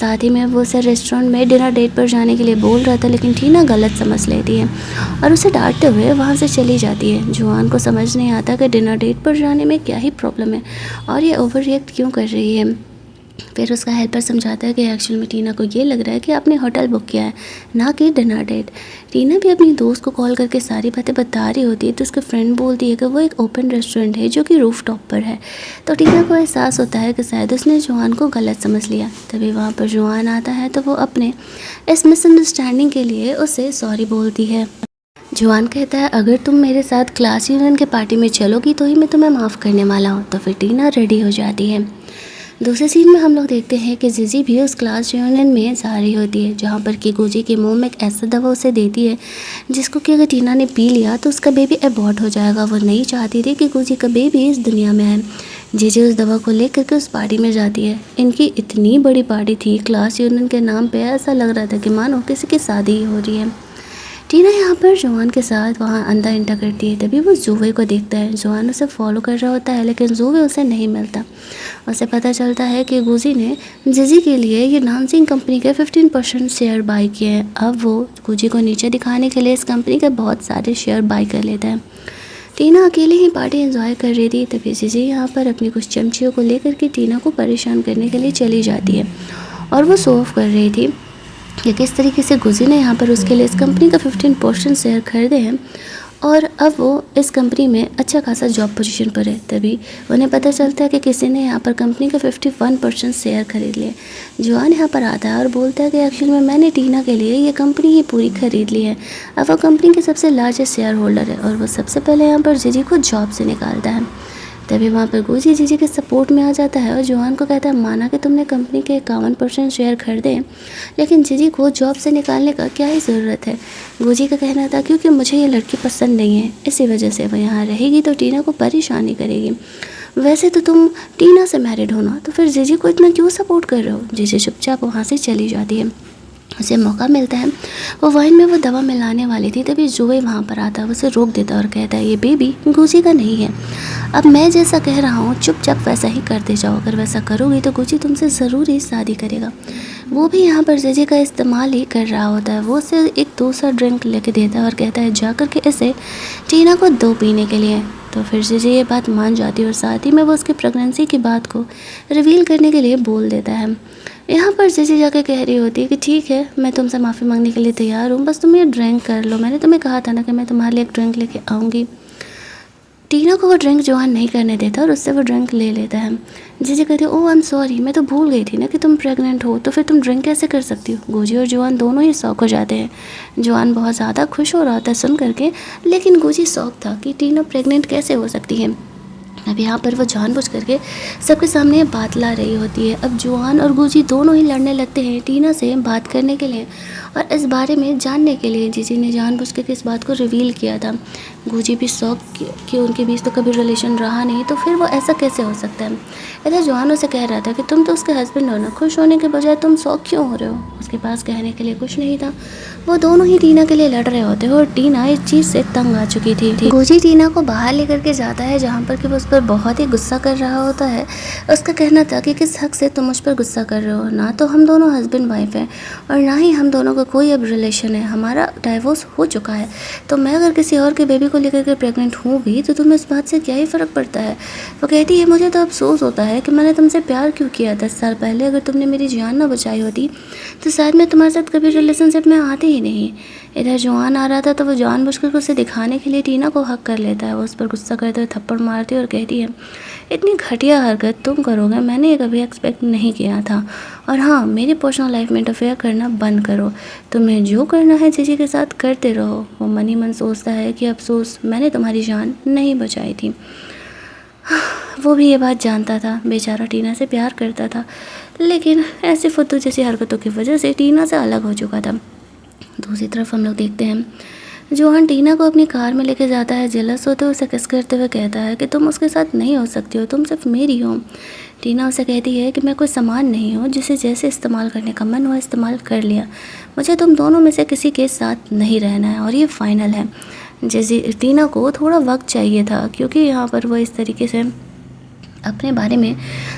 साथ ही में वो उसे रेस्टोरेंट में डिनर डेट पर जाने के लिए बोल रहा था, लेकिन टीना गलत समझ लेती है और उसे डांटते हुए वहाँ से चली जाती है। जुआन को समझ नहीं आता कि डिनर डेट पर जाने में क्या ही प्रॉब्लम है और ये ओवर रिएक्ट क्यों कर रही है। फिर उसका हेल्पर समझाता है कि एक्चुअल में टीना को ये लग रहा है कि आपने होटल बुक किया है, ना कि डिनर डेट। टीना भी अपनी दोस्त को कॉल करके सारी बातें बता रही होती है तो उसकी फ्रेंड बोलती है कि वो एक ओपन रेस्टोरेंट है जो कि रूफ टॉप पर है। तो टीना को एहसास होता है कि शायद उसने जुआन को गलत समझ लिया। तभी वहाँ पर जुआन आता है तो वो अपने इस मिसअंडरस्टैंडिंग के लिए उसे सॉरी बोलती है। जुआन कहता है अगर तुम मेरे साथ क्लास यूनियन के पार्टी में चलोगी तो ही मैं तुम्हें माफ़ करने वाला हूँ। तो फिर टीना रेडी हो जाती है। दूसरे सीन में हम लोग देखते हैं कि जीजी भी उस क्लास यूनियन में जा रही होती है जहाँ पर कि गुजी की मोम एक ऐसा दवा उसे देती है जिसको कि अगर टीना ने पी लिया तो उसका बेबी अबॉर्ट हो जाएगा। वो नहीं चाहती थी कि गुजी का बेबी इस दुनिया में है। जीजी उस दवा को लेकर के उस पार्टी में जाती है। इनकी इतनी बड़ी पार्टी थी, क्लास यूनियन के नाम पे ऐसा लग रहा था कि मानो किसी की शादी ही हो रही है। टीना यहाँ पर जुआन के साथ वहाँ अंदर इंटर करती है। तभी वो जुवे को देखता है। जुआन उसे फॉलो कर रहा होता है लेकिन जुवे उसे नहीं मिलता। उसे पता चलता है कि गुजी ने जीजी के लिए ये डांसिंग कंपनी के 15% शेयर बाई किए हैं। अब वो गुजी को नीचे दिखाने के लिए इस कंपनी के बहुत सारे शेयर बाई कर लेता है। टीना अकेले ही पार्टी एंजॉय कर रही थी। तभी जीजी यहाँ पर अपनी कुछ चमचियों को लेकर के टीना को परेशान करने के लिए चली जाती है और वो शो ऑफ कर रही थी कि किस तरीके से गुजी ने यहाँ पर उसके लिए इस कंपनी का 15% शेयर खरीदे हैं और अब वो इस कंपनी में अच्छा खासा जॉब पोजीशन पर है। तभी उन्हें पता चलता है कि किसी ने यहाँ पर कंपनी का 51% शेयर खरीद लिया। जुआन यहाँ पर आता है और बोलता है कि एक्चुअल में मैंने टीना के लिए ये कंपनी ही पूरी खरीद ली है। अब वो कंपनी के सबसे लार्जेस्ट शेयर होल्डर है और वो सबसे पहले यहाँ पर जीजी को जॉब से निकालता है। तभी वहाँ पर गुजी जीजी के सपोर्ट में आ जाता है और जुआन को कहता है माना कि तुमने कंपनी के 51% शेयर खरीदे, लेकिन जीजी को जॉब से निकालने का क्या ही ज़रूरत है। गुजी का कहना था क्योंकि मुझे ये लड़की पसंद नहीं है, इसी वजह से वो यहाँ रहेगी तो टीना को परेशानी करेगी। वैसे तो तुम टीना से मैरिड हो ना, तो फिर जीजी को इतना क्यों सपोर्ट कर रहे हो। जीजी चुपचाप वहाँ से चली जाती है। उसे मौका मिलता है, वो वाइन में वो दवा मिलाने वाली थी। तभी जुए वहाँ पर आता है, उसे रोक देता है और कहता है ये बेबी गुजी का नहीं है। अब मैं जैसा कह रहा हूँ चुपचाप वैसा ही करते जाओ, अगर वैसा करोगी तो गुजी तुमसे ज़रूर ही शादी करेगा। वो भी यहाँ पर जीजी का इस्तेमाल ही कर रहा होता है। वो उसे एक दूसरा ड्रिंक लेके देता है और कहता है जा कर के इसे टीना को दो पीने के लिए। तो फिर जीजी ये बात मान जाती है और साथ ही में वो उसकी प्रेगनेंसी की बात को रिवील करने के लिए बोल देता है। यहाँ पर जीजी जाके कह रही होती है कि ठीक है, मैं तुमसे माफ़ी मांगने के लिए तैयार हूँ, बस तुम ये ड्रिंक कर लो, मैंने तुम्हें कहा था ना कि मैं तुम्हारे लिए एक ड्रिंक लेके आऊँगी। टीना को वो ड्रिंक जुआन नहीं करने देता और उससे वो ड्रिंक ले लेता है। जीजी कहती है ओह आई एम सॉरी, मैं तो भूल गई थी ना कि तुम प्रेग्नेंट हो, तो फिर तुम ड्रिंक कैसे कर सकती हो। गुजी और जुआन दोनों ही शौक हो जाते हैं। जुआन बहुत ज़्यादा खुश हो रहा होता है सुन करके, लेकिन गुजी शौक था कि टीना प्रेग्नेंट कैसे हो सकती है। अब यहाँ पर वो जानबूझ करके सबके सामने बात ला रही होती है। अब जुआन और गुजी दोनों ही लड़ने लगते हैं टीना से बात करने के लिए और इस बारे में जानने के लिए। जीजी ने जानबूझ करके इस बात को रिवील किया था। गुजी भी शौक कि उनके बीच तो कभी रिलेशन रहा नहीं, तो फिर वो ऐसा कैसे हो सकता है। इधर जुआन उसे कह रहा था कि तुम तो उसके हस्बैंड हो ना, खुश होने के बजाय तुम शौक क्यों हो रहे हो। उसके पास कहने के लिए कुछ नहीं था। वो दोनों ही टीना के लिए लड़ रहे होते हैं और टीना इस चीज़ से तंग आ चुकी थी। गुजी टीना को बाहर लेकर के जाता है जहाँ पर कि वो उस पर बहुत ही गुस्सा कर रहा होता है। उसका कहना था कि किस हक से तुम मुझ पर गुस्सा कर रहे हो, ना तो हम दोनों हस्बैंड वाइफ हैं और ना ही हम दोनों का कोई अब रिलेशन है, हमारा डाइवोर्स हो चुका है। तो मैं अगर किसी और के बेबी को लेकर के प्रेग्नेंट हूँ भी तो तुम्हें इस बात से क्या ही फ़र्क पड़ता है। वो कहती है मुझे तो अफसोस होता है कि मैंने तुमसे प्यार क्यों किया 10 साल पहले। अगर तुमने मेरी जान ना बचाई होती तो शायद मैं तुम्हारे साथ कभी रिलेशनशिप में आती ही नहीं। इधर जुआन आ रहा था तो वो जानबूझकर उसे दिखाने के लिए टीना को हक कर लेता है। वो उस पर गुस्सा करते हुए थप्पड़ मारती है और कहती है इतनी घटिया हरकत तुम करोगे मैंने ये कभी एक्सपेक्ट नहीं किया था, और हाँ मेरी पर्सनल लाइफ में इंटरफेयर करना बंद करो। तुम्हें जो करना है जीजी के साथ करते रहो। वो मन ही मन सोचता है कि अफसोस मैंने तुम्हारी जान नहीं बचाई थी। वो भी ये बात जानता था, बेचारा टीना से प्यार करता था, लेकिन ऐसे फुद्दू जैसी हरकतों की वजह से टीना से अलग हो चुका था। दूसरी तरफ हम लोग देखते हैं जोहान टीना को अपनी कार में लेके जाता है। जेलस होते हुए उसे किस करते हुए कहता है कि तुम उसके साथ नहीं हो सकती हो, तुम सिर्फ मेरी हो। टीना उसे कहती है कि मैं कोई सामान नहीं हूँ जिसे जैसे इस्तेमाल करने का मन हुआ इस्तेमाल कर लिया। मुझे तुम दोनों में से किसी के साथ नहीं रहना है और ये फाइनल है। जैसे टीना को थोड़ा वक्त चाहिए था, क्योंकि यहाँ पर वो इस तरीके से अपने बारे में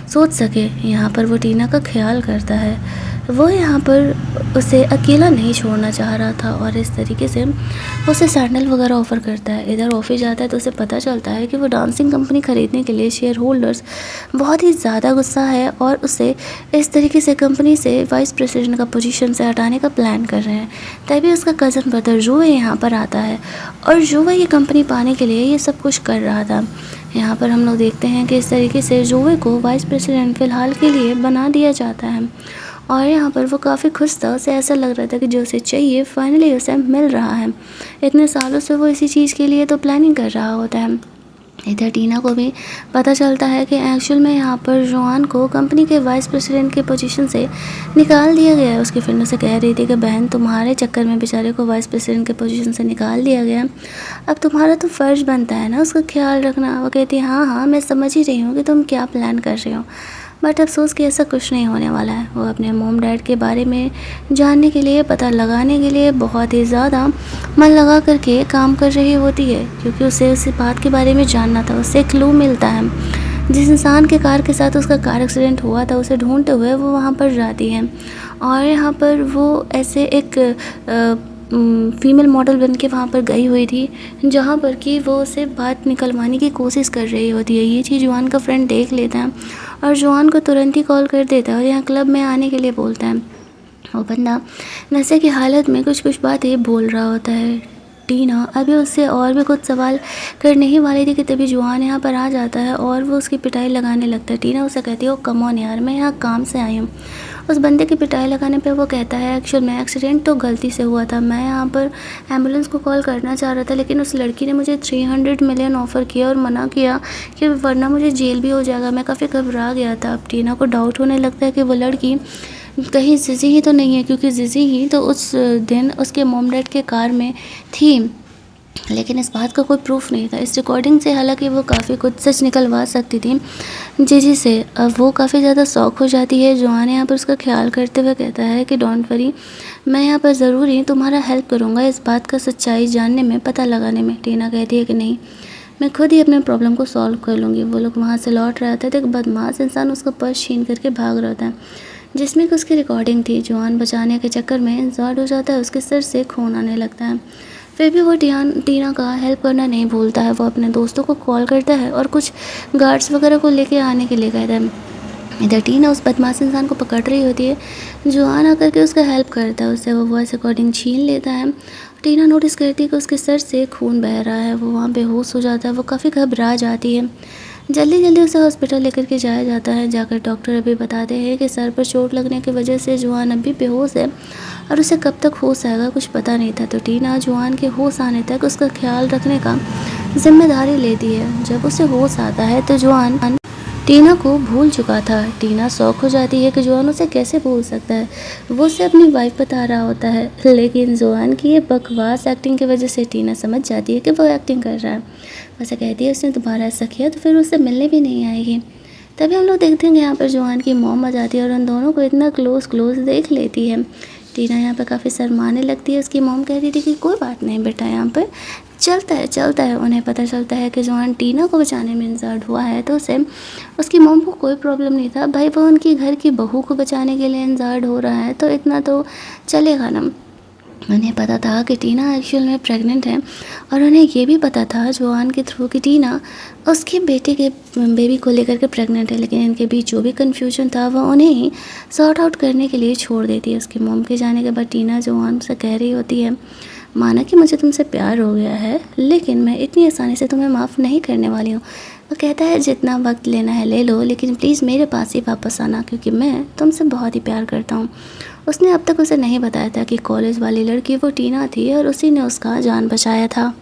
सोच सके। यहाँ पर वो टीना का ख्याल करता है। वो यहाँ पर उसे अकेला नहीं छोड़ना चाह रहा था और इस तरीके से उसे सैंडल वगैरह ऑफ़र करता है। इधर ऑफिस जाता है तो उसे पता चलता है कि वो डांसिंग कंपनी ख़रीदने के लिए शेयर होल्डर्स बहुत ही ज़्यादा गुस्सा है और उसे इस तरीके से कंपनी से वाइस प्रेसिडेंट का पोजीशन से हटाने का प्लान कर रहे हैं। तभी उसका कज़न ब्रदर जुवे यहाँ पर आता है और जुवे ये कंपनी पाने के लिए ये सब कुछ कर रहा था। यहाँ पर हम लोग देखते हैं कि इस तरीके से जोवे को वाइस प्रेसिडेंट फ़िलहाल के लिए बना दिया जाता है और यहाँ पर वो काफ़ी खुश था। उसे ऐसा लग रहा था कि जो उसे चाहिए फाइनली उसे मिल रहा है। इतने सालों से वो इसी चीज़ के लिए तो प्लानिंग कर रहा होता है। इधर टीना को भी पता चलता है कि एक्चुअल में यहाँ पर जोहान को कंपनी के वाइस प्रेसिडेंट के पोजीशन से निकाल दिया गया है। उसकी फ्रेंड उसे कह रही थी कि बहन तुम्हारे चक्कर में बेचारे को वाइस प्रेसिडेंट के पोजीशन से निकाल दिया गया, अब तुम्हारा तो फ़र्ज़ बनता है ना उसका ख्याल रखना। वो कहती है हाँ हाँ मैं समझ ही रही हूँ कि तुम क्या प्लान कर रहे हो, बट अफसोस कि ऐसा कुछ नहीं होने वाला है। वो अपने मॉम डैड के बारे में जानने के लिए, पता लगाने के लिए बहुत ही ज़्यादा मन लगा करके काम कर रही होती है, क्योंकि उसे उस बात के बारे में जानना था। उससे क्लू मिलता है। जिस इंसान के कार के साथ उसका कार एक्सीडेंट हुआ था उसे ढूंढते हुए वो वहाँ पर जाती है और यहाँ पर वो ऐसे एक फीमेल मॉडल बन के वहाँ पर गई हुई थी, जहाँ पर कि वो उसे बात निकलवाने की कोशिश कर रही होती है। ये चीज़ जोहान का फ्रेंड देख लेता है और जोहान को तुरंत ही कॉल कर देता है और यहाँ क्लब में आने के लिए बोलता है। वो बंदा नशे की हालत में कुछ कुछ बातें बोल रहा होता है। टीना अभी उससे और भी कुछ सवाल करने ही वाली थी कि तभी जोहान यहाँ पर आ जाता है और वो उसकी पिटाई लगाने लगता है। टीना उसे कहती है ओ कम ऑन यार, मैं यहाँ काम से आई हूँ। उस बंदे की पिटाई लगाने पे वो कहता है एक्चुअल में एक्सीडेंट तो गलती से हुआ था, मैं यहाँ पर एम्बुलेंस को कॉल करना चाह रहा था, लेकिन उस लड़की ने मुझे 300 मिलियन ऑफ़र किया और मना किया कि वरना मुझे जेल भी हो जाएगा। मैं काफ़ी घबरा गया था। अब टीना को डाउट होने लगता है कि वो लड़की कहीं जिजी ही तो नहीं है, क्योंकि जिजी ही तो उस दिन उसके मॉम डैड के कार में थी, लेकिन इस बात का कोई प्रूफ नहीं था। इस रिकॉर्डिंग से हालांकि वो काफ़ी कुछ सच निकलवा सकती थी जीजी से। अब वो काफ़ी ज़्यादा शौक हो जाती है। जोहान यहाँ पर उसका ख्याल करते हुए कहता है कि डोंट वरी, मैं यहाँ पर ज़रूर ही तुम्हारा हेल्प करूँगा इस बात का सच्चाई जानने में, पता लगाने में। टीना कहती है कि नहीं, मैं खुद ही अपने प्रॉब्लम को सॉल्व कर लूँगी। वो लोग वहाँ से लौट रहे थे तो एक बदमाश इंसान उसका पर्स छीन करके भाग रहा था, जिसमें कि उसकी रिकॉर्डिंग थी। जोहान बचाने के चक्कर में इंजर्ड हो जाता है, उसके सिर से खून आने लगता है। फिर भी वो टीना का हेल्प करना नहीं भूलता है। वो अपने दोस्तों को कॉल करता है और कुछ गार्ड्स वगैरह को लेके आने के लिए कहता है। इधर टीना उस बदमाश इंसान को पकड़ रही होती है। जोहान आकर के उसका हेल्प करता है, उससे वो वॉइस रिकॉर्डिंग छीन लेता है। टीना नोटिस करती है कि उसके सर से खून बह रहा है। वो वहाँ बेहोश हो जाता है। वो काफ़ी घबरा जाती है। जल्दी जल्दी उसे हॉस्पिटल लेकर के जाया जाता है। जाकर डॉक्टर अभी बताते हैं कि सर पर चोट लगने की वजह से जोहान अभी बेहोश है और उसे कब तक होश आएगा कुछ पता नहीं था। तो टीना जोहान के होश आने तक उसका ख्याल रखने का जिम्मेदारी लेती है। जब उसे होश आता है तो जोहान टीना को भूल चुका था। टीना शौक हो जाती है कि जोहान उसे कैसे भूल सकता है। वो उसे अपनी वाइफ बता रहा होता है, लेकिन जोहान की ये बकवास एक्टिंग की वजह से टीना समझ जाती है कि वो एक्टिंग कर रहा है। वैसे कहती है उसने दोबारा ऐसा किया तो फिर उससे मिलने भी नहीं आएगी। तभी हम लोग देखते हैं कि यहाँ पर जोहान की मॉम आ जाती है और उन दोनों को इतना क्लोज देख लेती है। टीना यहाँ पर काफ़ी शर्माने लगती है। उसकी मॉम कहती थी कि कोई बात नहीं बेटा, यहाँ पर चलता है। उन्हें पता चलता है कि जोहान टीना को बचाने में इंजर्ड हुआ है, तो उसे उसकी मॉम को कोई प्रॉब्लम नहीं था। भाई वो उनकी घर की बहू को बचाने के लिए इंजर्ड हो रहा है तो इतना तो चलेगा ना। उन्हें पता था कि टीना एक्चुअल में प्रेग्नेंट है और उन्हें ये भी पता था जोहान के थ्रू कि टीना उसके बेटे के बेबी को लेकर के प्रेग्नेंट है, लेकिन इनके बीच जो भी कन्फ्यूजन था वो उन्हें ही सॉर्ट आउट करने के लिए छोड़ देती है। उसकी मॉम के जाने के बाद टीना जोहान से कह रही होती है, माना कि मुझे तुमसे प्यार हो गया है, लेकिन मैं इतनी आसानी से तुम्हें माफ़ नहीं करने वाली हूँ। वो कहता है जितना वक्त लेना है ले लो, लेकिन प्लीज़ मेरे पास ही वापस आना, क्योंकि मैं तुमसे बहुत ही प्यार करता हूँ। उसने अब तक उसे नहीं बताया था कि कॉलेज वाली लड़की वो टीना थी और उसी ने उसका जान बचाया था।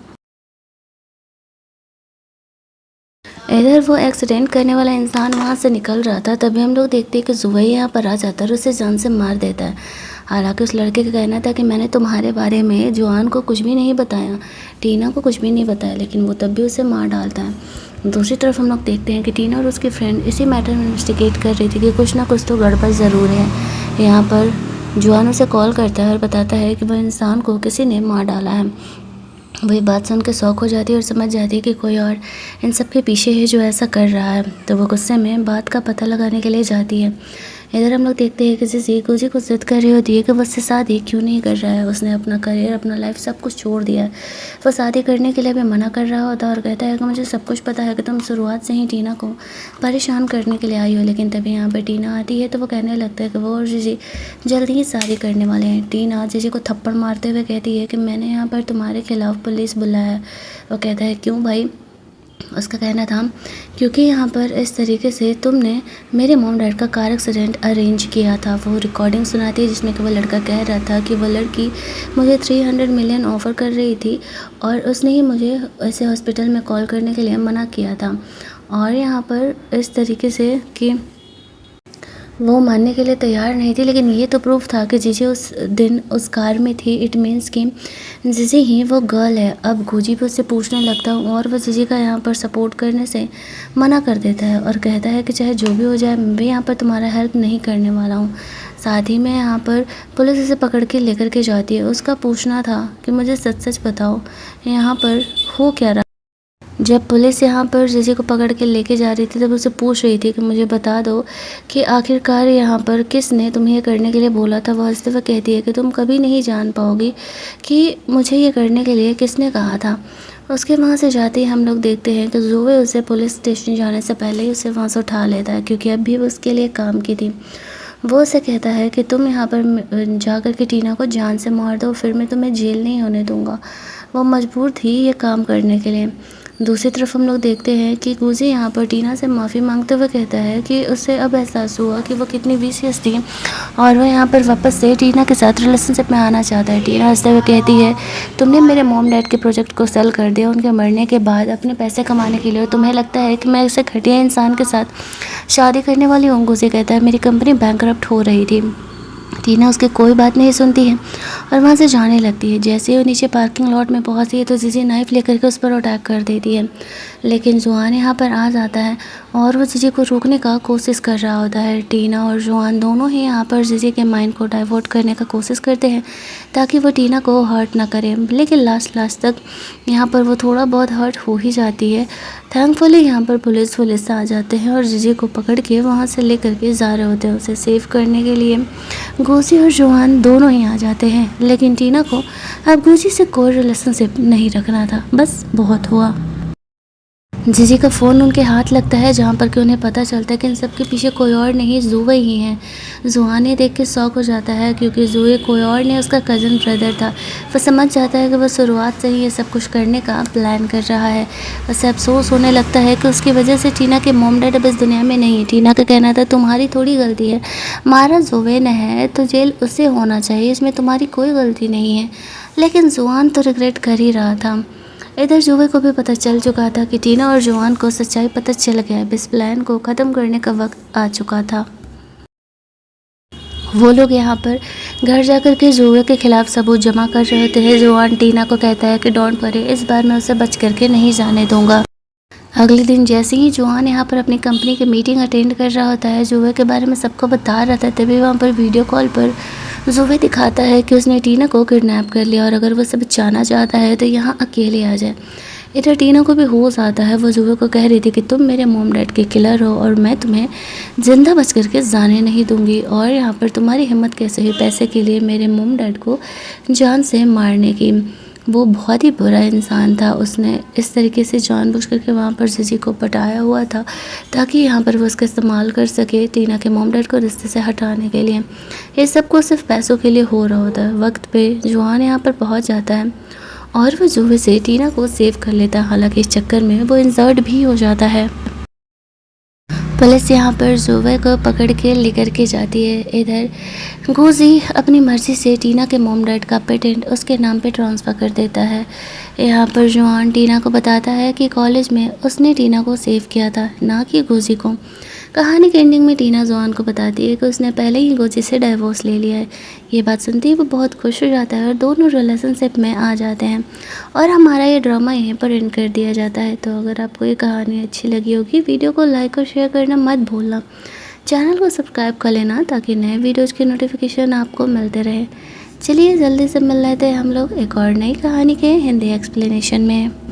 इधर वो एक्सीडेंट करने वाला इंसान वहाँ से निकल रहा था, तभी हम लोग देखते हैं कि जुबैर यहाँ पर आ जाता है और उसे जान से मार देता है। हालांकि उस लड़के का कहना था कि मैंने तुम्हारे बारे में जुआन को कुछ भी नहीं बताया, टीना को कुछ भी नहीं बताया, लेकिन वो तब भी उसे मार डालता है। दूसरी तरफ हम लोग देखते हैं कि टीना और उसकी फ्रेंड इसी मैटर में इन्वेस्टिगेट कर रही थी कि कुछ ना कुछ तो गड़बड़ ज़रूर है। यहाँ पर जुआन उसे कॉल करता है और बताता है कि वह इंसान को किसी ने मार डाला है। वही बात सुन के शौक हो जाती है और समझ जाती है कि कोई और इन सब के पीछे है जो ऐसा कर रहा है। तो वो गुस्से में बात का पता लगाने के लिए जाती है। इधर हम लोग देखते हैं कि जैसे गुजी को जिद कर रही होती है कि वो उससे शादी क्यों नहीं कर रहा है। उसने अपना करियर, अपना लाइफ सब कुछ छोड़ दिया है। वो शादी करने के लिए भी मना कर रहा होता है और कहता है कि मुझे सब कुछ पता है कि तुम शुरुआत से ही टीना को परेशान करने के लिए आई हो। लेकिन तभी यहाँ पर टीना आती है तो वो कहने लगता है कि वो और जीजी जल्दी ही शादी करने वाले हैं। टीना जीजी को थप्पड़ मारते हुए कहती है कि मैंने यहाँ पर तुम्हारे खिलाफ़ पुलिस बुलाया है। वो कहता है क्यों भाई? उसका कहना था क्योंकि यहाँ पर इस तरीके से तुमने मेरे मॉम डैड का कार एक्सीडेंट अरेंज किया था। वो रिकॉर्डिंग सुनाती है जिसमें कि वो लड़का कह रहा था कि वो लड़की मुझे 300 मिलियन ऑफ़र कर रही थी और उसने ही मुझे ऐसे हॉस्पिटल में कॉल करने के लिए मना किया था। और यहाँ पर इस तरीके से कि वो मानने के लिए तैयार नहीं थी, लेकिन ये तो प्रूफ था कि जीजी उस दिन उस कार में थी। इट मीन्स कि जीजी ही वो गर्ल है। अब गुजी भी उससे पूछने लगता हूँ और वह जीजी का यहाँ पर सपोर्ट करने से मना कर देता है और कहता है कि चाहे जो भी हो जाए मैं यहाँ पर तुम्हारा हेल्प नहीं करने वाला हूँ। साथ ही में यहाँ पर पुलिस उसे पकड़ के लेकर के जाती है। उसका पूछना था कि मुझे सच सच बताओ यहाँ पर हो क्या रहा। जब पुलिस यहाँ पर जीजी को पकड़ के लेके जा रही थी तब उसे पूछ रही थी कि मुझे बता दो कि आखिरकार यहाँ पर किसने तुम्हें ये करने के लिए बोला था। वह हंसते हुए कहती है कि तुम कभी नहीं जान पाओगी कि मुझे ये करने के लिए किसने कहा था। उसके वहाँ से जाते ही हम लोग देखते हैं कि जुबे उसे पुलिस स्टेशन जाने से पहले ही उसे वहाँ से उठा लेता है, क्योंकि अब भी वो उसके लिए काम की थी। वो उसे कहता है कि तुम यहाँ पर जा कर के टीना को जान से मार दो, फिर मैं तुम्हें जेल नहीं होने दूँगा। वो मजबूर थी ये काम करने के लिए। दूसरी तरफ हम लोग देखते हैं कि गुजी यहाँ पर टीना से माफ़ी मांगते हुए कहता है कि उसे अब एहसास हुआ कि वो कितनी विशियस थी और वह यहाँ पर वापस से टीना के साथ रिलेशनशिप में आना चाहता है। टीना हंसते हुए कहती है तुमने मेरे मॉम डैड के प्रोजेक्ट को सेल कर दिया उनके मरने के बाद अपने पैसे कमाने के लिए, और तुम्हें लगता है कि मैं ऐसे घटिया इंसान के साथ शादी करने वाली हूँ। गुजी कहता है मेरी कंपनी बैंकरप्ट हो रही थी। टीना उसकी कोई बात नहीं सुनती है और वहाँ से जाने लगती है। जैसे ही वो नीचे पार्किंग लॉट में पहुँचती है तो जीजी नाइफ लेकर के उस पर अटैक कर देती है, लेकिन जुआन यहाँ पर आ जाता है और वो जीजी को रोकने का कोशिश कर रहा होता है। टीना और जुआन दोनों ही यहाँ पर जीजी के माइंड को डाइवर्ट करने का कोशिश करते हैं ताकि वो टीना को हर्ट ना करे, लेकिन लास्ट तक यहाँ पर वो थोड़ा बहुत हर्ट हो ही जाती है। थैंकफुली यहाँ पर पुलिस आ जाते हैं और जीजी को पकड़ के वहाँ से लेकर के जा रहे होते हैं उसे सेव करने के लिए। गुजी और जुआन दोनों ही आ जाते हैं, लेकिन टीना को अब गुजी से कोई रिलेशनशिप नहीं रखना था, बस बहुत हुआ। जीजी का फ़ोन उनके हाथ लगता है जहाँ पर कि उन्हें पता चलता है कि इन सब के पीछे कोई और नहीं जुए ही हैं। जुआन देख के शौक हो जाता है क्योंकि जुए कोई और नहीं उसका कज़न ब्रदर था। वह समझ जाता है कि वह शुरुआत से ही ये सब कुछ करने का प्लान कर रहा है। उसे अफसोस होने लगता है कि उसकी वजह से टीना के मॉम डैड अब इस दुनिया में नहीं है। टीना का कहना था तुम्हारी थोड़ी गलती है, मारा जुए ने है तो जेल उसे होना चाहिए, इसमें तुम्हारी कोई गलती नहीं है। लेकिन जुआन तो रिग्रेट कर ही रहा था। इधर जुबे को भी पता चल चुका था कि टीना और जुआन को सच्चाई पता चल गया है। इस प्लान को ख़त्म करने का वक्त आ चुका था। वो लोग यहाँ पर घर जाकर के जुए के खिलाफ सबूत जमा कर रहे होते हैं। जुआन टीना को कहता है कि डोंट वरी, इस बार मैं उसे बच करके नहीं जाने दूंगा। अगले दिन जैसे ही जुआन यहाँ पर अपनी कंपनी की मीटिंग अटेंड कर रहा होता है, जुए के बारे में सबको बता रहा था, तभी वहाँ पर वीडियो कॉल पर जुबे दिखाता है कि उसने टीना को किडनैप कर लिया और अगर वो सब बचाना चाहता है तो यहाँ अकेले आ जाए। इधर टीना को भी होश आता है। वो जुबे को कह रही थी कि तुम मेरे मॉम डैड के किलर हो और मैं तुम्हें ज़िंदा बच करके जाने नहीं दूंगी, और यहाँ पर तुम्हारी हिम्मत कैसे हुई पैसे के लिए मेरे मॉम डैड को जान से मारने की। वो बहुत ही बुरा इंसान था। उसने इस तरीके से जानबूझ करके वहाँ पर जीजी को पटाया हुआ था ताकि यहाँ पर वो उसका इस्तेमाल कर सके टीना के मॉम डैड को रिश्ते से हटाने के लिए। ये सब कुछ सिर्फ पैसों के लिए हो रहा होता है। वक्त पे जुआन यहाँ पर पहुँच जाता है और वो जुए से टीना को सेव कर लेता है। हालांकि इस चक्कर में वो इंजर्ड भी हो जाता है। पुलिस यहाँ पर जुबे को पकड़ के लेकर के जाती है। इधर गोजी अपनी मर्ज़ी से टीना के मॉम डैड का पेटेंट उसके नाम पे ट्रांसफ़र कर देता है। यहाँ पर जुआन टीना को बताता है कि कॉलेज में उसने टीना को सेव किया था, ना कि गोजी को। कहानी के एंडिंग में टीना जुआन को बताती है कि उसने पहले ही गोजी से डाइवोर्स ले लिया है। ये बात सुनती है वो बहुत खुश हो जाता है और दोनों रिलेशनशिप में आ जाते हैं और हमारा ये ड्रामा यहीं पर एंड कर दिया जाता है। तो अगर आपको ये कहानी अच्छी लगी होगी, वीडियो को लाइक और शेयर करना मत भूलना। चैनल को सब्सक्राइब कर लेना ताकि नए वीडियोज़ के नोटिफिकेशन आपको मिलते रहे। चलिए जल्दी से मिल लेते हैं हम लोग एक और नई कहानी के हिंदी एक्सप्लेनेशन में।